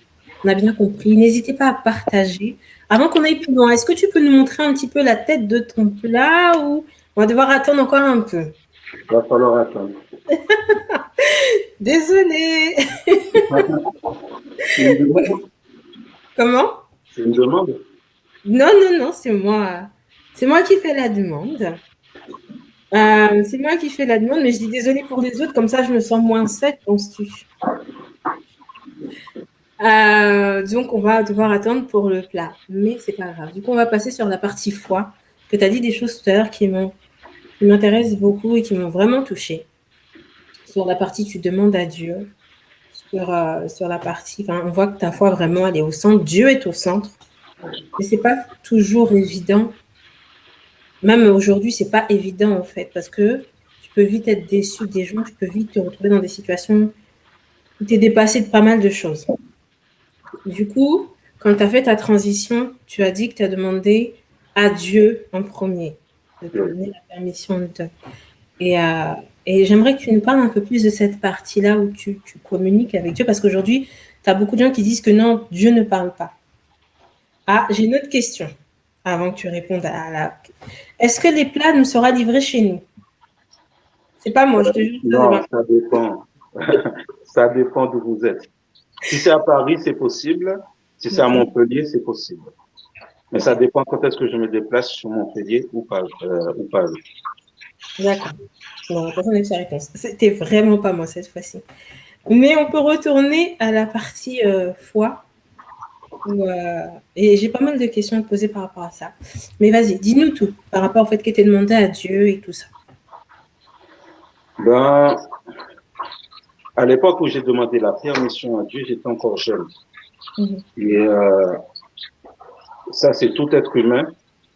On a bien compris. N'hésitez pas à partager. Avant qu'on aille plus loin, est-ce que tu peux nous montrer un petit peu la tête de ton plat ou on va devoir attendre encore un peu? Il va falloir attendre. Désolée. Comment? C'est une demande? Non, c'est moi. C'est moi qui fais la demande. C'est moi qui fais la demande, mais je dis désolée pour les autres, comme ça je me sens moins seule, penses-tu? Donc on va devoir attendre pour le plat, mais c'est pas grave. Du coup, on va passer sur la partie foie, que tu as dit des choses tout à l'heure qui m'intéressent beaucoup et qui m'ont vraiment touchée. Sur la partie, tu demandes à Dieu. Sur la partie, on voit que ta foi vraiment, elle est au centre. Dieu est au centre. Mais c'est pas toujours évident. Même aujourd'hui, c'est pas évident en fait, parce que tu peux vite être déçu des gens, tu peux vite te retrouver dans des situations où tu es dépassé de pas mal de choses. Du coup, quand tu as fait ta transition, tu as dit que tu as demandé à Dieu en premier de te donner la permission de. Et j'aimerais que tu nous parles un peu plus de cette partie-là où tu communiques avec Dieu, parce qu'aujourd'hui, tu as beaucoup de gens qui disent que non, Dieu ne parle pas. Ah, j'ai une autre question avant que tu répondes à la. Est-ce que les plats nous seront livrés chez nous? C'est pas moi, je te jure. Non, ça dépend. Ça dépend d'où vous êtes. Si c'est à Paris, c'est possible. Si c'est à Montpellier, c'est possible. Mais ça dépend quand est-ce que je me déplace sur Montpellier ou pas. D'accord. Bon, on a eu sa réponse. C'était vraiment pas moi cette fois-ci. Mais on peut retourner à la partie foi. Et j'ai pas mal de questions à te poser par rapport à ça. Mais vas-y, dis-nous tout par rapport au fait que tu aies demandé à Dieu et tout ça. Ben, à l'époque où j'ai demandé la permission à Dieu, j'étais encore jeune. Et ça, c'est tout être humain.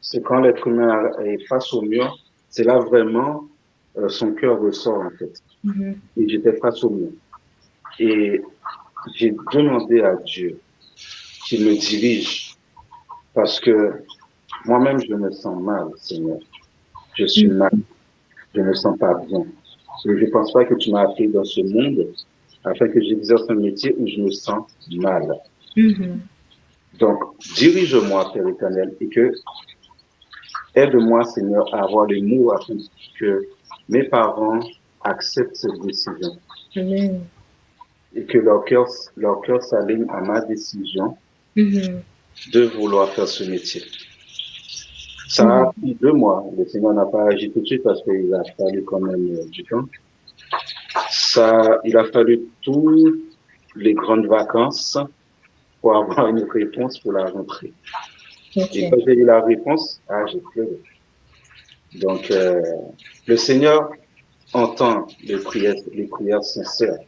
C'est quand l'être humain est face au mur, c'est là vraiment son cœur ressort en fait. Et j'étais face au mur. Et j'ai demandé à Dieu qu'il me dirige parce que moi-même, je me sens mal, Seigneur. Je suis mal. Je ne me sens pas bien. Je ne pense pas que tu m'as appelé dans ce monde afin que j'exerce un métier où je me sens mal. Donc, dirige-moi, Père éternel, et que aide-moi, Seigneur, à avoir les mots afin que mes parents acceptent cette décision. Amen. Et que leur cœur s'aligne à ma décision de vouloir faire ce métier. Ça a pris 2 mois. Le Seigneur n'a pas agi tout de suite parce qu'il a fallu quand même du temps. Il a fallu toutes les grandes vacances pour avoir une réponse pour la rentrée. Et quand j'ai eu la réponse, j'ai pleuré. Donc, le Seigneur entend les prières sincères.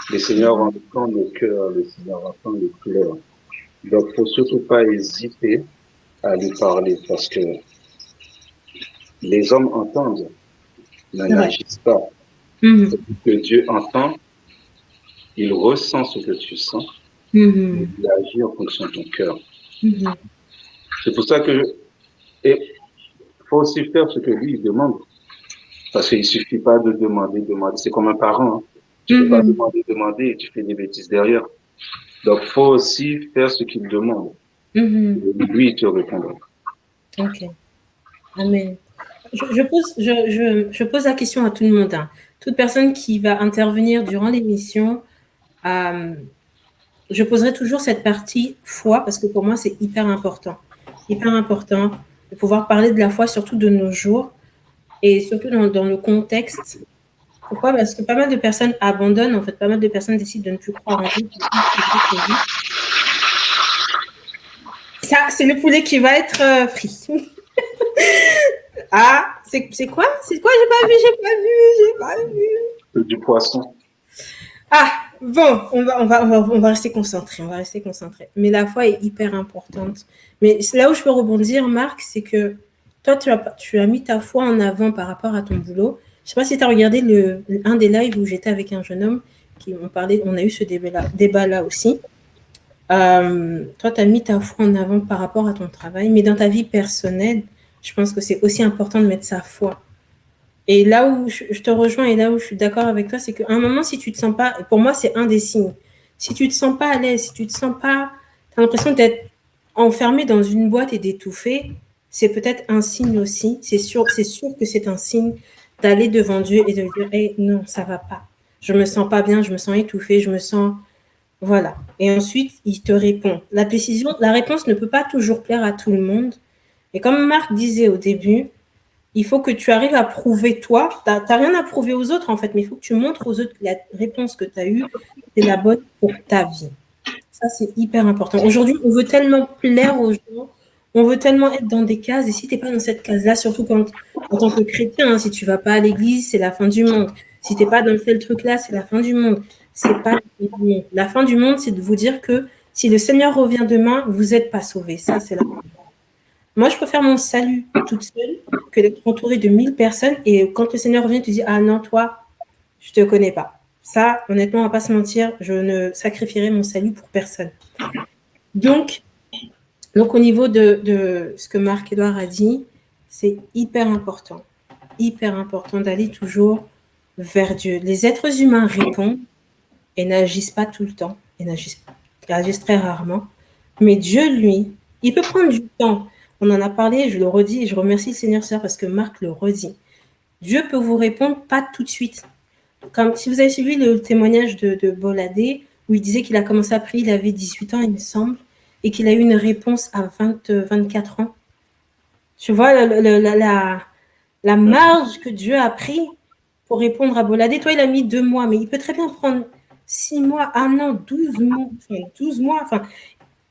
Le Seigneur entend le cœur, le Seigneur entend les pleurs. Donc, il ne faut surtout pas hésiter à lui parler parce que les hommes entendent, mais n'agissent pas. Mhm. Que Dieu entend, il ressent ce que tu sens, Mhm. il agit en fonction de ton cœur. Mhm. C'est pour ça que, et faut aussi faire ce que lui il demande. Parce qu'il suffit pas de demander. C'est comme un parent, hein. Tu peux pas Mhm. demander et tu fais des bêtises derrière. Donc, faut aussi faire ce qu'il demande. Mhm. Et lui, il te répondra. Ok. Amen. Je pose la question à tout le monde, hein. Toute personne qui va intervenir durant l'émission, je poserai toujours cette partie foi parce que pour moi, c'est hyper important. Hyper important de pouvoir parler de la foi, surtout de nos jours et surtout dans le contexte. Pourquoi? Parce que pas mal de personnes abandonnent, en fait, pas mal de personnes décident de ne plus croire en Dieu. Ça, c'est le poulet qui va être frit. Ah, c'est quoi? C'est quoi? J'ai pas vu. C'est du poisson. Ah, bon, on va rester concentré, on va rester concentré. Mais la foi est hyper importante. Mais là où je peux rebondir, Marc, c'est que toi, tu as mis ta foi en avant par rapport à ton boulot. Je sais pas si tu as regardé un des lives où j'étais avec un jeune homme on a eu ce débat-là aussi. Toi, tu as mis ta foi en avant par rapport à ton travail, mais dans ta vie personnelle, je pense que c'est aussi important de mettre sa foi. Et là où je te rejoins et là où je suis d'accord avec toi, c'est qu'à un moment, si tu te sens pas, pour moi, c'est un des signes. Si tu te sens pas à l'aise, si tu te sens pas, tu as l'impression d'être enfermé dans une boîte et d'étouffer, c'est peut-être un signe aussi. C'est sûr que c'est un signe d'aller devant Dieu et de lui dire, hey, non, ça va pas. Je me sens pas bien, je me sens étouffée, je me sens, voilà. Et ensuite, il te répond. La réponse ne peut pas toujours plaire à tout le monde. Et comme Marc disait au début, il faut que tu arrives à prouver toi. Tu n'as rien à prouver aux autres, en fait, mais il faut que tu montres aux autres que la réponse que tu as eue, c'est la bonne pour ta vie. Ça, c'est hyper important. Aujourd'hui, on veut tellement plaire aux gens, on veut tellement être dans des cases, et si tu n'es pas dans cette case-là, surtout en tant que chrétien, hein, si tu ne vas pas à l'église, c'est la fin du monde. Si tu n'es pas dans tel truc-là, c'est la fin du monde. C'est pas la fin du monde. La fin du monde, c'est de vous dire que si le Seigneur revient demain, vous n'êtes pas sauvés. Ça, c'est la fin. Moi, je préfère mon salut toute seule que d'être entourée de 1000 personnes et quand le Seigneur revient, tu dis ah non, toi, je te connais pas. Ça, honnêtement, on va pas se mentir, je ne sacrifierai mon salut pour personne. Donc au niveau de ce que Marc-Édouard a dit, c'est hyper important d'aller toujours vers Dieu. Les êtres humains répondent et n'agissent pas tout le temps, et agissent très rarement. Mais Dieu, lui, il peut prendre du temps. On en a parlé, je le redis, et je remercie le Seigneur ça parce que Marc le redit. Dieu peut vous répondre pas tout de suite. Comme si vous avez suivi le témoignage de Boladé, où il disait qu'il a commencé à prier, il avait 18 ans, il me semble, et qu'il a eu une réponse à 24 ans. Tu vois la marge que Dieu a pris pour répondre à Boladé. Toi, il a mis 2 mois, mais il peut très bien prendre 6 mois, 1 an, 12 mois, 12 mois. Enfin,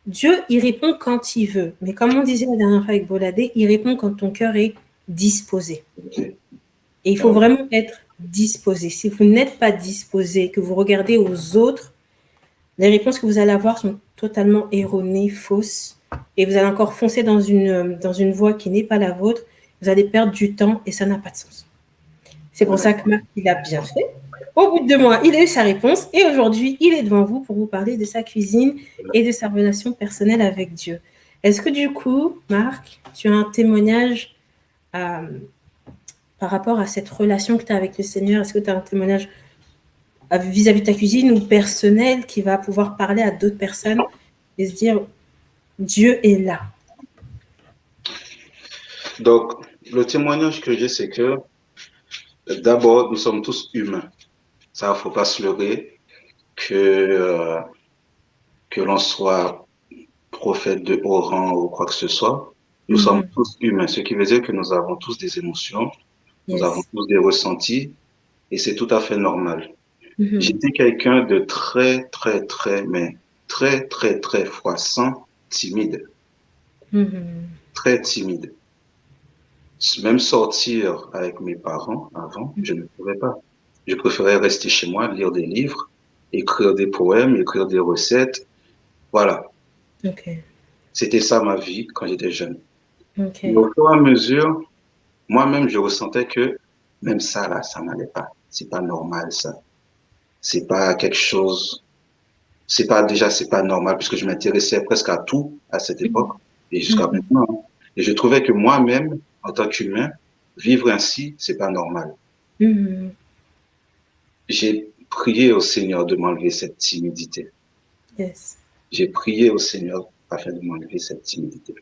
Dieu, il répond quand il veut. Mais comme on disait la dernière fois avec Boladé, il répond quand ton cœur est disposé. Et il faut vraiment être disposé. Si vous n'êtes pas disposé, que vous regardez aux autres, les réponses que vous allez avoir sont totalement erronées, fausses. Et vous allez encore foncer dans une voie qui n'est pas la vôtre. Vous allez perdre du temps et ça n'a pas de sens. C'est pour ça que Marc, il a bien fait. Au bout de 2 mois, il a eu sa réponse et aujourd'hui, il est devant vous pour vous parler de sa cuisine et de sa relation personnelle avec Dieu. Est-ce que du coup, Marc, tu as un témoignage par rapport à cette relation que tu as avec le Seigneur? Est-ce que tu as un témoignage vis-à-vis de ta cuisine ou personnel qui va pouvoir parler à d'autres personnes et se dire Dieu est là? Donc, le témoignage que j'ai, c'est que d'abord, nous sommes tous humains. Ça, faut pas se leurrer que l'on soit prophète de haut rang ou quoi que ce soit. Nous sommes tous humains, ce qui veut dire que nous avons tous des émotions, nous avons tous des ressentis, et c'est tout à fait normal. J'étais quelqu'un de très, très froissant, timide. Très timide. Même sortir avec mes parents avant, je ne pouvais pas. Je préférais rester chez moi, lire des livres, écrire des poèmes, écrire des recettes. Voilà. C'était ça ma vie quand j'étais jeune. Et au fur et à mesure, moi-même, je ressentais que même ça, là, ça n'allait pas. c'est pas normal ça. C'est pas quelque chose, c'est pas normal puisque je m'intéressais presque à tout à cette époque et jusqu'à maintenant. Hein. Et je trouvais que moi-même, en tant qu'humain, vivre ainsi, c'est pas normal. J'ai prié au Seigneur de m'enlever cette timidité. Yes. J'ai prié au Seigneur afin de m'enlever cette timidité.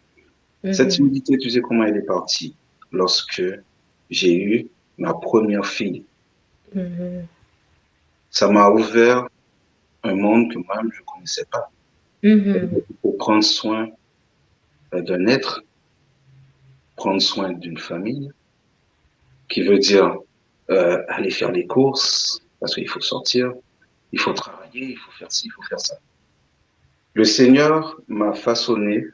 Cette timidité, tu sais comment elle est partie? Lorsque j'ai eu ma première fille. Ça m'a ouvert un monde que moi-même je ne connaissais pas. Pour prendre soin d'un être, prendre soin d'une famille, qui veut dire aller faire les courses, parce qu'il faut sortir, il faut travailler, il faut faire ci, il faut faire ça. Le Seigneur m'a façonné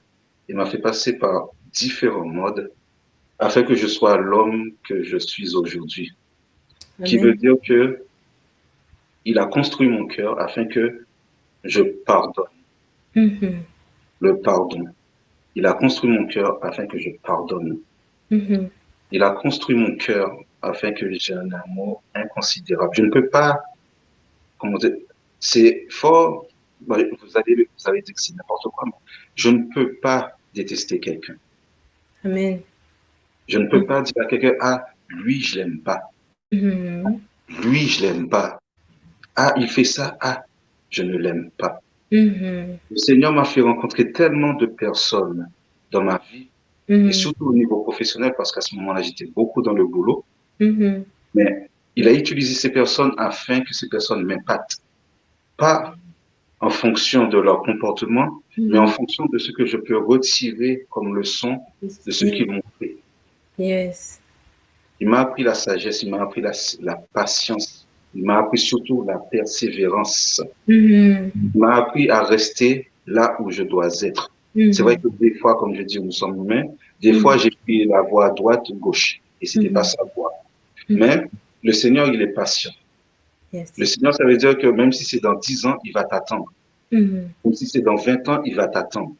et m'a fait passer par différents modes afin que je sois l'homme que je suis aujourd'hui. Qui veut dire que il a construit mon cœur afin que je pardonne. Le pardon. Il a construit mon cœur afin que je pardonne. Il a construit mon cœur afin que j'ai un amour inconsidérable. Je ne peux pas, comment dire, c'est fort, vous allez dire que c'est n'importe quoi, mais je ne peux pas détester quelqu'un. Amen. Je ne peux pas dire à quelqu'un, ah, lui, je l'aime pas. Lui, je l'aime pas. Ah, il fait ça, ah, je ne l'aime pas. Le Seigneur m'a fait rencontrer tellement de personnes dans ma vie, et surtout au niveau professionnel, parce qu'à ce moment-là, j'étais beaucoup dans le boulot. Mais il a utilisé ces personnes afin que ces personnes m'impactent. Pas en fonction de leur comportement, mais en fonction de ce que je peux retirer comme leçon de ce qu'ils m'ont fait. Yes. Il m'a appris la sagesse, il m'a appris la patience, il m'a appris surtout la persévérance. Il m'a appris à rester là où je dois être. C'est vrai que des fois, comme je dis, nous sommes humains. Des fois, j'ai pris la voie à droite ou gauche, et c'était pas sa voie. Mais le Seigneur, il est patient. Yes. Le Seigneur, ça veut dire que même si c'est dans 10 ans, il va t'attendre. Même si c'est dans 20 ans, il va t'attendre.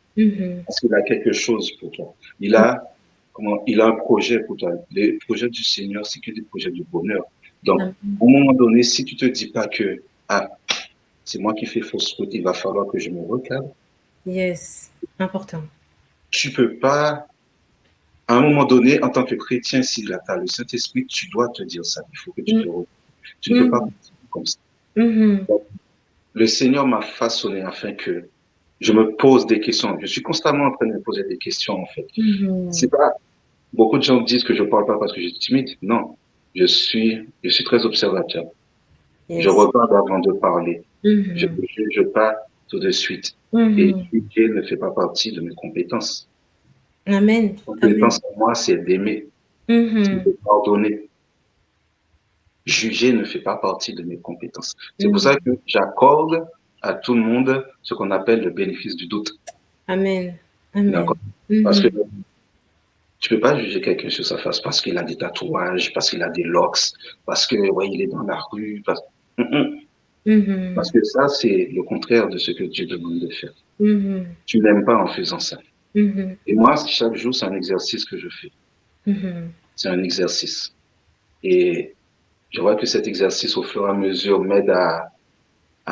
Parce qu'il a quelque chose pour toi. Il a un projet pour toi. Les projets du Seigneur, c'est que des projets de bonheur. Donc, à un moment donné, si tu te dis pas que, ah, c'est moi qui fais fausse route, il va falloir que je me recadre. Yes, important. Tu peux pas, à un moment donné, en tant que chrétien, si tu as le Saint-Esprit, tu dois te dire ça. Il faut que tu te recadres. Tu ne peux pas continuer comme ça. Donc, le Seigneur m'a façonné afin que je me pose des questions. Je suis constamment en train de me poser des questions, en fait. C'est pas, beaucoup de gens disent que je parle pas parce que je suis timide. Non. Je suis très observateur. Yes. Je regarde avant de parler. Je ne juge pas tout de suite. Et juger ne fait pas partie de mes compétences. Amen. La compétence pour moi, c'est d'aimer, c'est de pardonner. Juger ne fait pas partie de mes compétences. C'est pour ça que j'accorde à tout le monde ce qu'on appelle le bénéfice du doute. Amen. Amen. Parce que tu peux pas juger quelqu'un sur sa face parce qu'il a des tatouages, parce qu'il a des locks, parce que il est dans la rue. Parce que ça, c'est le contraire de ce que Dieu demande de faire. Tu n'aimes pas en faisant ça. Et moi, chaque jour, c'est un exercice que je fais. C'est un exercice. Et je vois que cet exercice, au fur et à mesure, m'aide à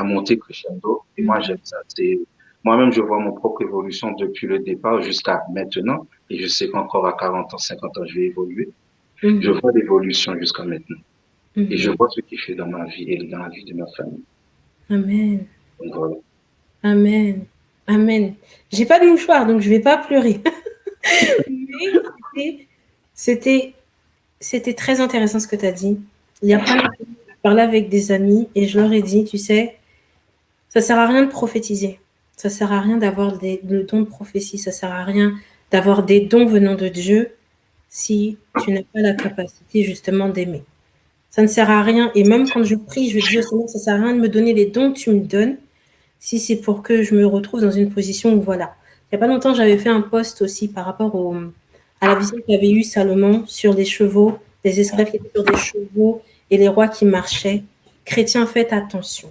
monter crescendo. Et moi, j'aime ça. Moi-même, je vois mon propre évolution depuis le départ jusqu'à maintenant. Et je sais qu'encore à 40 ans, 50 ans, je vais évoluer. Je vois l'évolution jusqu'à maintenant. Et je vois ce qu'il fait dans ma vie et dans la vie de ma famille. Amen. Donc, voilà. Amen. Amen. J'ai pas de mouchoir, donc je vais pas pleurer. Mais c'était très intéressant ce que tu as dit. Il y a pas longtemps, je parlais avec des amis et je leur ai dit, tu sais, ça sert à rien de prophétiser. Ça sert à rien d'avoir le don de prophétie. Ça sert à rien d'avoir des dons venant de Dieu si tu n'as pas la capacité justement d'aimer. Ça ne sert à rien. Et même quand je prie, je dis au Seigneur, ça ne sert à rien de me donner les dons que tu me donnes si c'est pour que je me retrouve dans une position où voilà. Il n'y a pas longtemps, j'avais fait un post aussi par rapport à la vision qu'avait eue Salomon sur les chevaux, les esclaves qui étaient sur des chevaux et les rois qui marchaient. Chrétiens, faites attention.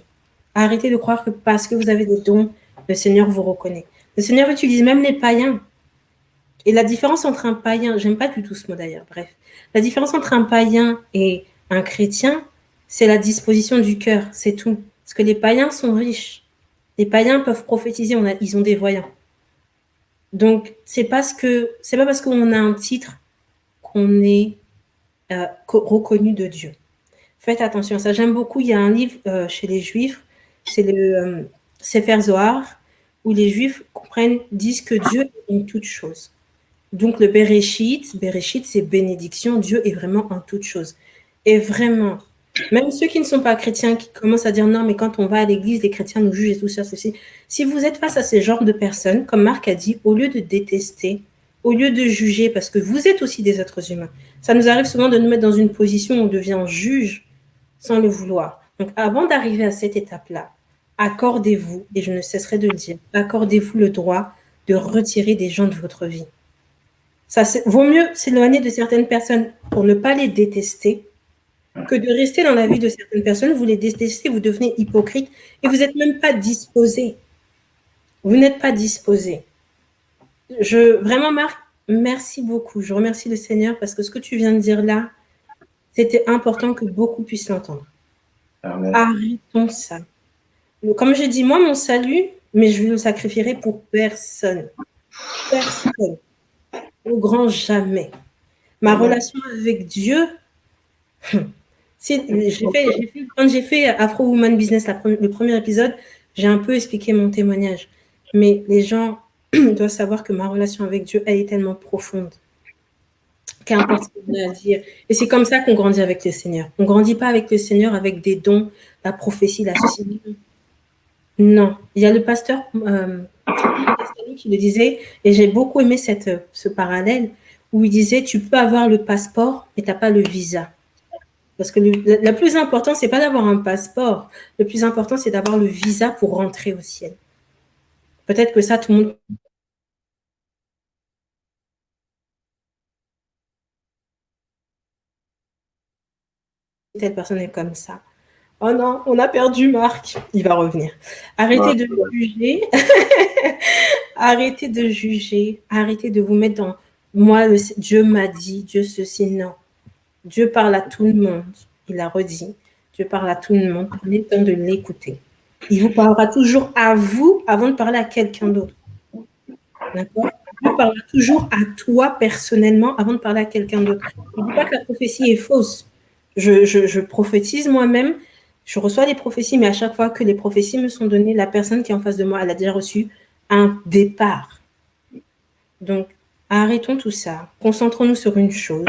Arrêtez de croire que parce que vous avez des dons, le Seigneur vous reconnaît. Le Seigneur utilise même les païens. Et la différence entre un païen, j'aime pas du tout ce mot d'ailleurs, bref. La différence entre un païen et un chrétien, c'est la disposition du cœur, c'est tout. Parce que les païens sont riches. Les païens peuvent prophétiser, ils ont des voyants. Donc, c'est pas parce qu'on a un titre qu'on est reconnu de Dieu. Faites attention à ça. J'aime beaucoup, il y a un livre chez les Juifs, c'est le Sefer Zohar, où les Juifs disent que Dieu est en toutes choses. Donc, le Bereshit, c'est bénédiction. Dieu est vraiment en toutes choses. Et vraiment, même ceux qui ne sont pas chrétiens, qui commencent à dire non, mais quand on va à l'église, les chrétiens nous jugent et tout ça, ceci. Si vous êtes face à ce genre de personnes, comme Marc a dit, au lieu de détester, au lieu de juger, parce que vous êtes aussi des êtres humains, ça nous arrive souvent de nous mettre dans une position où on devient juge sans le vouloir. Donc, avant d'arriver à cette étape-là, accordez-vous, et je ne cesserai de le dire, accordez-vous le droit de retirer des gens de votre vie. Ça, vaut mieux s'éloigner de certaines personnes pour ne pas les détester que de rester dans la vie de certaines personnes. Vous les détestez, vous devenez hypocrite et vous n'êtes même pas disposé. Vous n'êtes pas disposé. Vraiment, Marc, merci beaucoup. Je remercie le Seigneur parce que ce que tu viens de dire là, c'était important que beaucoup puissent l'entendre. Amen. Arrêtons ça. Comme j'ai dit, moi, mon salut, mais je le sacrifierai pour personne. Personne. Au grand jamais. Ma relation avec Dieu, quand j'ai fait Afro Woman Business, le premier épisode, j'ai un peu expliqué mon témoignage. Mais les gens doivent savoir que ma relation avec Dieu, elle est tellement profonde. Qu'importe ce qu'on a à dire. Et c'est comme ça qu'on grandit avec le Seigneur. On ne grandit pas avec le Seigneur avec des dons, la prophétie, la société. Non. Il y a le pasteur qui le disait, et j'ai beaucoup aimé ce parallèle, où il disait, tu peux avoir le passeport, mais tu n'as pas le visa. Parce que le plus important, ce n'est pas d'avoir un passeport. Le plus important, c'est d'avoir le visa pour rentrer au ciel. Peut-être que ça, tout le monde... Telle personne est comme ça. Oh non, on a perdu Marc. Il va revenir. Arrêtez de juger. Arrêtez de juger. Arrêtez de vous mettre dans... Moi, Dieu m'a dit, Dieu ceci, non. Dieu parle à tout le monde. Il a redit. Dieu parle à tout le monde. Prenez le temps de l'écouter. Il vous parlera toujours à vous avant de parler à quelqu'un d'autre. D'accord? Dieu parlera toujours à toi personnellement avant de parler à quelqu'un d'autre. Je ne dis pas que la prophétie est fausse. Je prophétise moi-même. Je reçois des prophéties, mais à chaque fois que les prophéties me sont données, la personne qui est en face de moi, elle a déjà reçu un départ. Donc, arrêtons tout ça. Concentrons-nous sur une chose,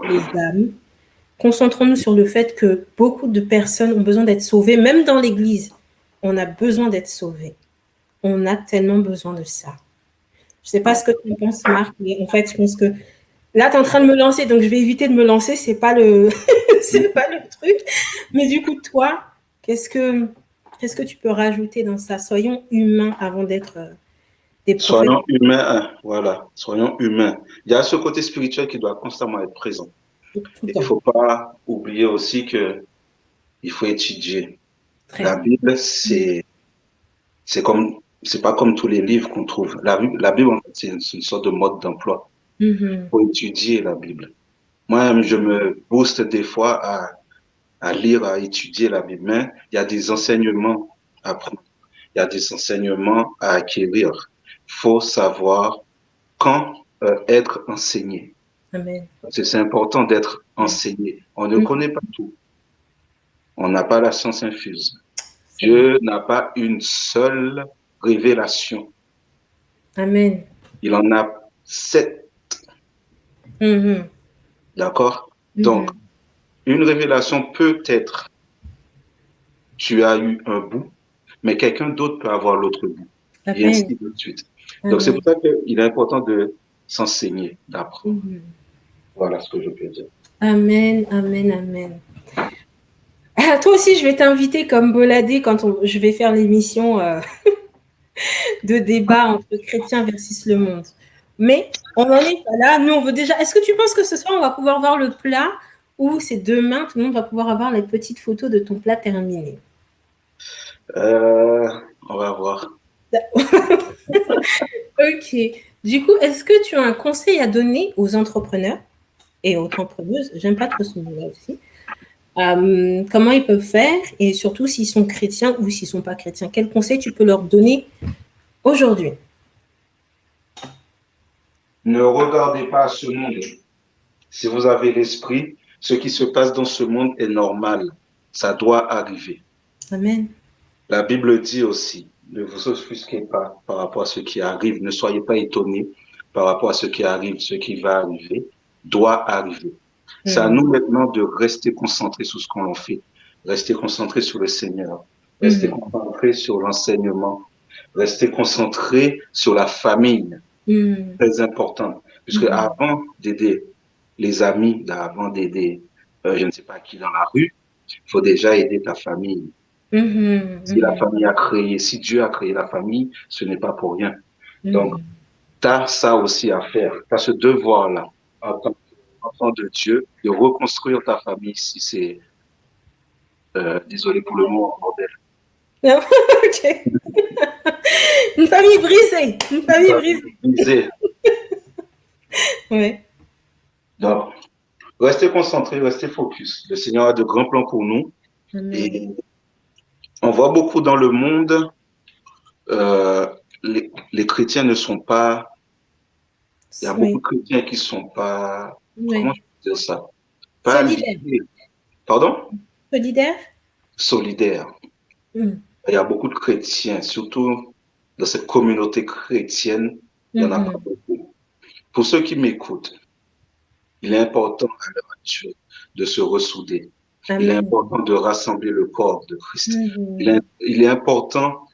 les âmes. Concentrons-nous sur le fait que beaucoup de personnes ont besoin d'être sauvées. Même dans l'Église, on a besoin d'être sauvés. On a tellement besoin de ça. Je ne sais pas ce que tu penses, Marc, mais en fait, je pense que là, tu es en train de me lancer, donc je vais éviter de me lancer. Ce n'est pas le truc. Mais du coup, toi, qu'est-ce que tu peux rajouter dans ça? Soyons humains avant d'être des prophètes. Soyons humains, voilà. Soyons humains. Il y a ce côté spirituel qui doit constamment être présent. Il ne faut pas oublier aussi qu'il faut étudier. La Bible, c'est pas comme tous les livres qu'on trouve. La Bible, en fait, c'est une sorte de mode d'emploi. Il faut étudier la Bible. Moi-même, je me booste des fois à lire, à étudier la Bible. Mais il y a des enseignements à prendre. Il y a des enseignements à acquérir. Il faut savoir quand être enseigné. Amen. C'est important d'être enseigné. On ne connaît pas tout. On n'a pas la science infuse. Dieu n'a pas une seule révélation. Amen. Il en a 7. D'accord? Donc, une révélation peut être, tu as eu un bout, mais quelqu'un d'autre peut avoir l'autre bout. Amen. Et ainsi de suite. Donc, c'est pour ça qu'il est important de s'enseigner, d'apprendre. Voilà ce que je peux dire. Amen, amen, amen. Toi aussi, je vais t'inviter comme Boladé quand je vais faire l'émission de débat entre chrétiens versus le monde. Mais on n'en est pas là. Nous, on veut déjà... Est-ce que tu penses que ce soir, on va pouvoir voir le plat ou c'est demain, tout le monde va pouvoir avoir les petites photos de ton plat terminé? On va voir. Ok. Du coup, est-ce que tu as un conseil à donner aux entrepreneurs et aux entrepreneuses, j'aime pas trop ce mot-là aussi, comment ils peuvent faire et surtout s'ils sont chrétiens ou s'ils ne sont pas chrétiens. Quel conseil tu peux leur donner aujourd'hui? Ne regardez pas ce monde. Si vous avez l'esprit, ce qui se passe dans ce monde est normal. Ça doit arriver. Amen. La Bible dit aussi, ne vous offusquez pas par rapport à ce qui arrive. Ne soyez pas étonnés par rapport à ce qui arrive. Ce qui va arriver doit arriver. C'est à nous maintenant de rester concentrés sur ce qu'on fait. Rester concentrés sur le Seigneur. Rester concentrés sur l'enseignement. Rester concentrés sur la famille. Très important. Puisque avant d'aider les amis, avant d'aider, je ne sais pas qui dans la rue, il faut déjà aider ta famille. Si la famille a créé, si Dieu a créé la famille, ce n'est pas pour rien. Donc, tu as ça aussi à faire. Tu as ce devoir-là, en tant qu'enfant de Dieu, de reconstruire ta famille si c'est, désolé pour le mot, bordel. Non, ok. Une famille brisée. Une famille brisée. Ouais. Donc, restez concentrés, restez focus. Le Seigneur a de grands plans pour nous. Et on voit beaucoup dans le monde, les chrétiens ne sont pas... Il y a beaucoup de chrétiens qui ne sont pas... Comment je peux dire ça? Pas solidaires. Pardon? Solidaires? Solidaires. Il y a beaucoup de chrétiens, surtout dans cette communauté chrétienne, il y en a pas beaucoup. Pour ceux qui m'écoutent, il est important à l'heure actuelle de se ressouder. Amen. Il est important de rassembler le corps de Christ. Il est important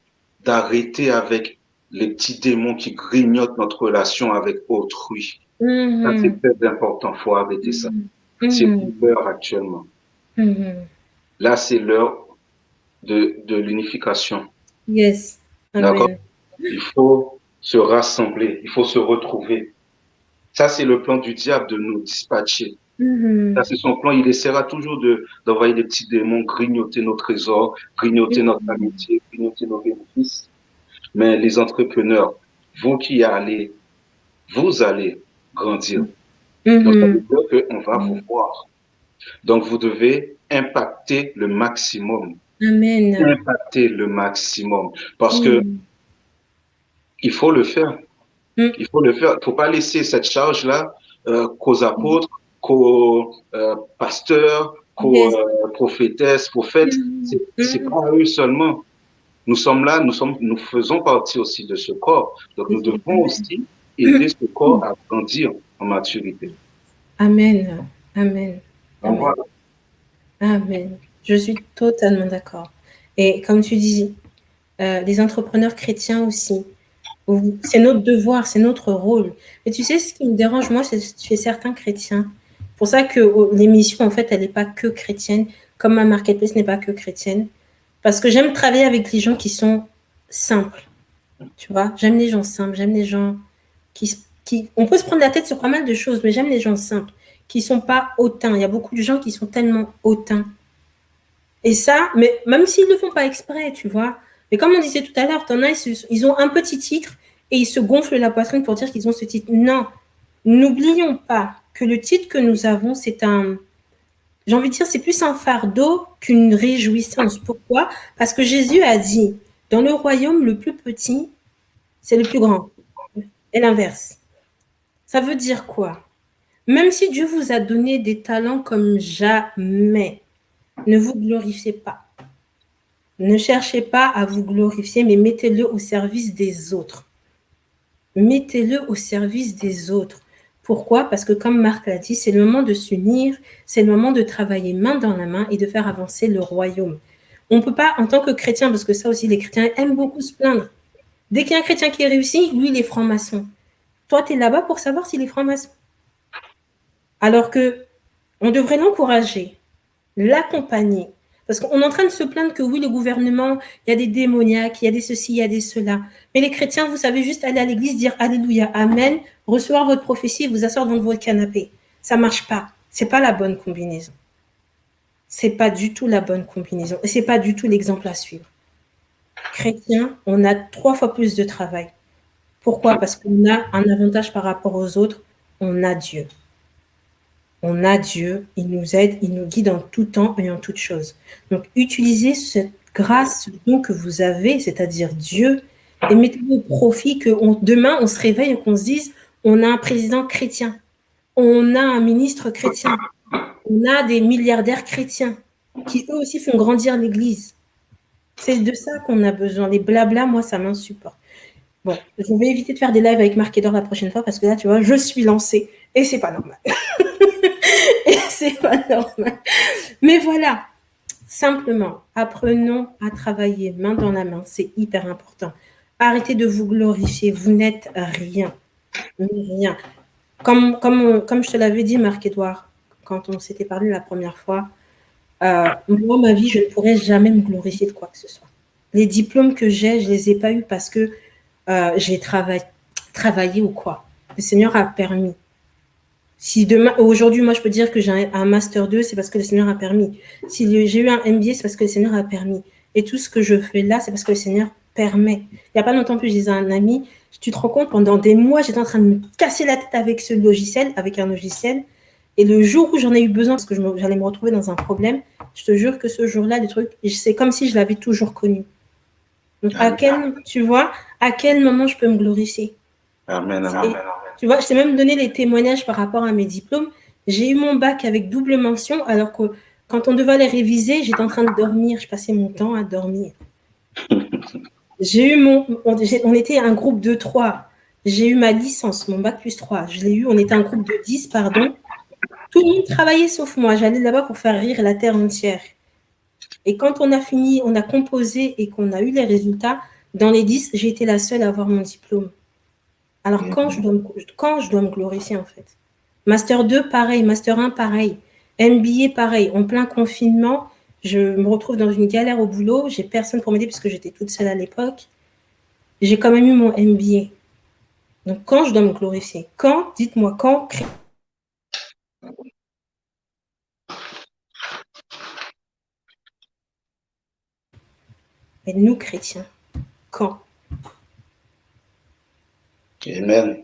d'arrêter avec les petits démons qui grignotent notre relation avec autrui. Ça, c'est très important. Il faut arrêter ça. C'est l'heure actuellement. Là, c'est l'heure de l'unification. Yes. D'accord? Il faut se rassembler. Il faut se retrouver. Ça, c'est le plan du diable de nous dispatcher. Ça, c'est son plan. Il essaiera toujours d'envoyer des petits démons, grignoter nos trésors, grignoter notre amitié, grignoter nos bénéfices. Mais les entrepreneurs, vous qui allez, vous allez grandir. Donc, ça veut dire qu'on va vous voir. Donc, vous devez impacter le maximum. Amen. Impacter le maximum. Parce que il faut le faire. Il faut le faire. Il ne faut pas laisser cette charge-là qu'aux apôtres, qu'aux pasteurs, qu'aux prophétesses, prophètes. C'est pas à eux seulement. Nous sommes là, nous faisons partie aussi de ce corps. Donc, nous devons aussi aider ce corps à grandir en maturité. Amen. Amen. Donc, voilà. Amen. Je suis totalement d'accord. Et comme tu dis, les entrepreneurs chrétiens aussi, c'est notre devoir, c'est notre rôle. Et tu sais, ce qui me dérange, moi, c'est chez certains chrétiens. C'est pour ça que l'émission, en fait, elle n'est pas que chrétienne, comme ma marketplace n'est pas que chrétienne. Parce que j'aime travailler avec les gens qui sont simples. Tu vois, j'aime les gens simples, j'aime les gens qui... On peut se prendre la tête sur pas mal de choses, mais j'aime les gens simples, qui ne sont pas hautains. Il y a beaucoup de gens qui sont tellement hautains. Et ça, mais même s'ils ne le font pas exprès, tu vois. Mais comme on disait tout à l'heure, t'en as, ils ont un petit titre et ils se gonflent la poitrine pour dire qu'ils ont ce titre. Non, n'oublions pas que le titre que nous avons, c'est un... J'ai envie de dire, c'est plus un fardeau qu'une réjouissance. Pourquoi? Parce que Jésus a dit, dans le royaume, le plus petit, c'est le plus grand. Et l'inverse. Ça veut dire quoi? Même si Dieu vous a donné des talents comme jamais, ne vous glorifiez pas. Ne cherchez pas à vous glorifier, mais mettez-le au service des autres. Mettez-le au service des autres. Pourquoi? Parce que comme Marc l'a dit, c'est le moment de s'unir, c'est le moment de travailler main dans la main et de faire avancer le royaume. On ne peut pas, en tant que chrétien, parce que ça aussi, les chrétiens aiment beaucoup se plaindre. Dès qu'il y a un chrétien qui réussit, lui, il est franc-maçon. Toi, tu es là-bas pour savoir s'il est franc-maçon. Alors qu'on devrait l'encourager, l'accompagner. Parce qu'on est en train de se plaindre que oui, le gouvernement, il y a des démoniaques, il y a des ceci, il y a des cela. Mais les chrétiens, vous savez juste aller à l'église, dire Alléluia, Amen, recevoir votre prophétie et vous asseoir dans votre canapé. Ça ne marche pas. Ce n'est pas la bonne combinaison. Ce n'est pas du tout la bonne combinaison. Et ce n'est pas du tout l'exemple à suivre. Chrétiens, on a 3 fois plus de travail. Pourquoi? Parce qu'on a un avantage par rapport aux autres. On a Dieu. on a Dieu, il nous aide, il nous guide en tout temps et en toutes choses. Donc, utilisez cette grâce, ce don que vous avez, c'est-à-dire Dieu, et mettez-le au profit que demain, on se réveille et qu'on se dise, on a un président chrétien, on a un ministre chrétien, on a des milliardaires chrétiens qui, eux aussi, font grandir l'Église. C'est de ça qu'on a besoin. Les blabla, moi, ça m'insupporte. Bon, je vais éviter de faire des lives avec Marc Edor la prochaine fois parce que là, tu vois, je suis lancée et c'est pas normal. Et c'est pas normal. Mais voilà, simplement, apprenons à travailler main dans la main. C'est hyper important. Arrêtez de vous glorifier. Vous n'êtes rien. Rien. Comme je te l'avais dit, Marc-Edouard, quand on s'était parlé la première fois, moi, ma vie, je ne pourrais jamais me glorifier de quoi que ce soit. Les diplômes que j'ai, je ne les ai pas eus parce que j'ai travaillé ou quoi. Le Seigneur a permis. Si demain, aujourd'hui, moi, je peux dire que j'ai un Master 2, c'est parce que le Seigneur a permis. Si j'ai eu un MBA, c'est parce que le Seigneur a permis. Et tout ce que je fais là, c'est parce que le Seigneur permet. Il n'y a pas longtemps plus, je disais à un ami, tu te rends compte, pendant des mois, j'étais en train de me casser la tête avec ce logiciel, avec un logiciel. Et le jour où j'en ai eu besoin, parce que j'allais me retrouver dans un problème, je te jure que ce jour-là, des trucs, c'est comme si je l'avais toujours connu. Donc, tu vois, à quel moment je peux me glorifier? Amen, amen. Tu vois, je t'ai même donné les témoignages par rapport à mes diplômes. J'ai eu mon bac avec double mention, alors que quand on devait les réviser, j'étais en train de dormir. Je passais mon temps à dormir. On était un groupe de 3. J'ai eu ma licence, mon bac plus 3. Je l'ai eu, on était un groupe de 10, pardon. Tout le monde travaillait sauf moi. J'allais là-bas pour faire rire la terre entière. Et quand on a fini, on a composé et qu'on a eu les résultats, dans les 10, j'ai été la seule à avoir mon diplôme. Alors, quand je dois me glorifier, en fait? Master 2, pareil. Master 1, pareil. MBA, pareil. En plein confinement, je me retrouve dans une galère au boulot. J'ai personne pour m'aider parce que j'étais toute seule à l'époque. J'ai quand même eu mon MBA. Donc, quand je dois me glorifier? Quand? Dites-moi, quand? Et nous, chrétiens, quand? Amen.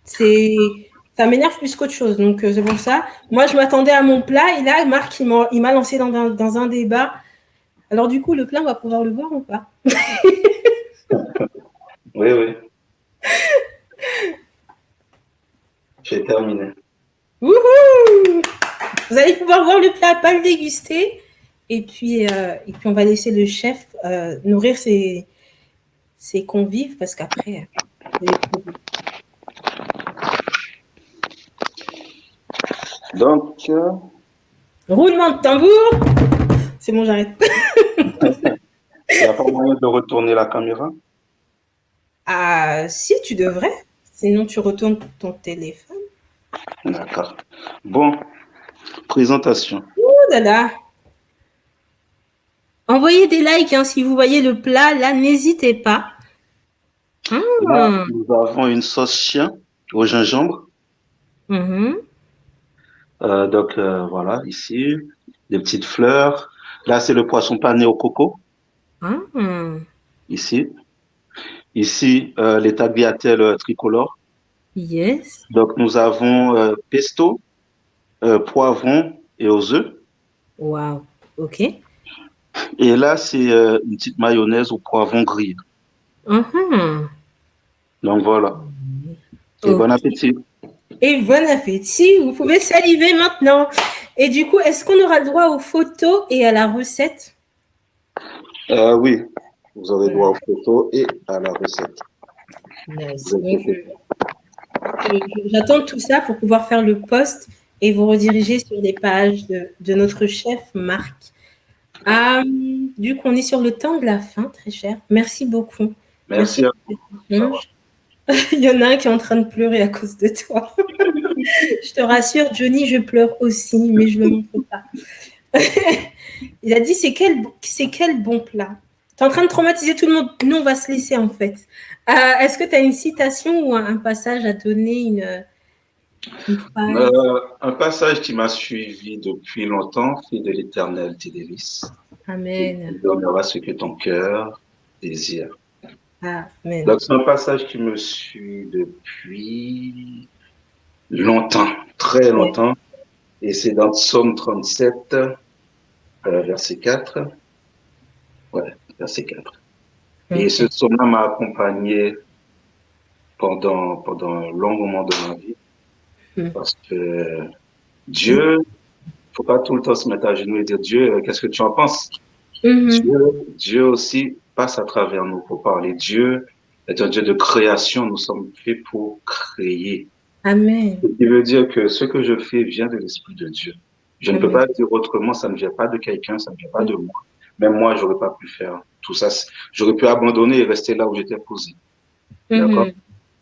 Ça m'énerve plus qu'autre chose. Donc, c'est pour ça. Moi, je m'attendais à mon plat. Et là, Marc, il m'a lancé dans un débat. Alors, du coup, le plat, on va pouvoir le voir ou pas? Oui, oui. J'ai terminé. Wouhou! Vous allez pouvoir voir le plat, pas le déguster. Et puis on va laisser le chef nourrir ses convives parce qu'après, Donc, roulement de tambour. C'est bon, j'arrête. il n'y a pas moyen de retourner la caméra? Ah, si, tu devrais. Sinon, tu retournes ton téléphone. D'accord. Bon, présentation. Oh là là. Envoyez des likes hein, si vous voyez le plat. Là, n'hésitez pas. Là, nous avons une sauce chien au gingembre. Donc, voilà, ici, des petites fleurs. Là, c'est le poisson pané au coco. Ici. Ici, les tagliatelles tricolores. Yes. Donc, nous avons pesto, poivron et aux œufs. Wow. OK. Et là, c'est une petite mayonnaise au poivron grillé. Donc, voilà. Et bon appétit. Et bon appétit. Vous pouvez saliver maintenant. Et du coup, est-ce qu'on aura le droit aux photos et à la recette? Oui, vous avez droit aux photos et à la recette. Nice. J'attends tout ça pour pouvoir faire le post et vous rediriger sur les pages de notre chef Marc. Du coup, on est sur le temps de la fin, très cher. Merci beaucoup. Merci à vous. Il y en a un qui est en train de pleurer à cause de toi. Je te rassure, Johnny, je pleure aussi, mais je ne le montre pas. Il a dit, c'est quel bon plat? Tu es en train de traumatiser tout le monde. Nous, on va se laisser, en fait. Est-ce que tu as une citation ou un passage à donner, une phrase? Un passage qui m'a suivi depuis longtemps, Fille de l'Éternel, tes délices. Amen. Tu donneras ce que ton cœur désire. Amen. Donc, c'est un passage qui me suit depuis longtemps, très longtemps. Et c'est dans Psaume 37, verset 4. Ouais, verset 4. Et ce psaume-là m'a accompagné pendant un long moment de ma vie. Parce que Dieu, faut pas tout le temps se mettre à genoux et dire Dieu, qu'est-ce que tu en penses? Dieu aussi passe à travers nous pour parler. Dieu est un Dieu de création. Nous sommes faits pour créer. Amen. Ce qui veut dire que ce que je fais vient de l'Esprit de Dieu. Je ne peux pas dire autrement, ça ne vient pas de quelqu'un, ça ne vient pas de moi. Même moi, j'aurais pas pu faire tout ça. J'aurais pu abandonner et rester là où j'étais posé. D'accord?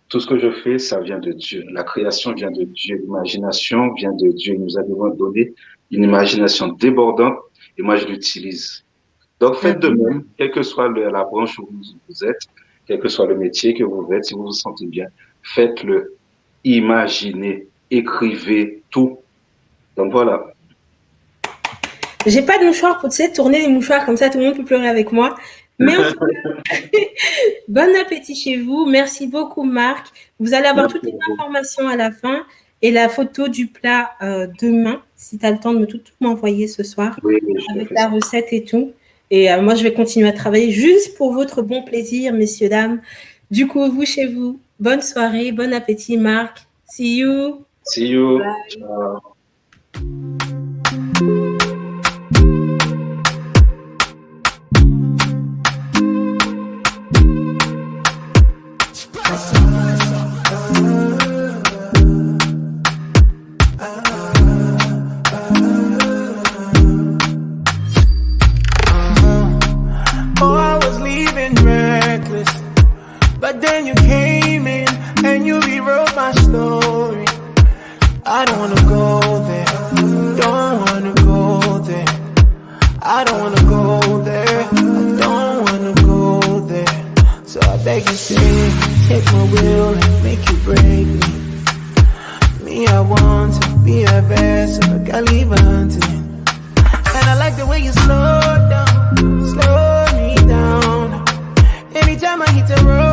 Tout ce que je fais, ça vient de Dieu. La création vient de Dieu. L'imagination vient de Dieu. Il nous a donné une imagination débordante et moi, je l'utilise. Donc, faites de même, quelle que soit la branche où vous êtes, quel que soit le métier que vous faites, si vous vous sentez bien, faites-le. Imaginez, écrivez tout. Donc, voilà. J'ai pas de mouchoir pour, tourner les mouchoirs comme ça, tout le monde peut pleurer avec moi. Mais en tout cas, bon appétit chez vous. Merci beaucoup, Marc. Vous allez avoir toutes les informations à la fin et la photo du plat demain, si tu as le temps de tout m'envoyer ce soir, avec la recette et tout. Et moi, je vais continuer à travailler juste pour votre bon plaisir, messieurs, dames. Du coup, vous chez vous, bonne soirée, bon appétit, Marc. See you. See you. Bye. But then you came in and you rewrote my story. I don't wanna go there, don't wanna go there. I don't wanna go there, I don't wanna go there. So I beg you stay, take my will and make you break me. Me, I want to be a vessel, like I leave hunting. And I like the way you slow me down. Anytime I hit the road,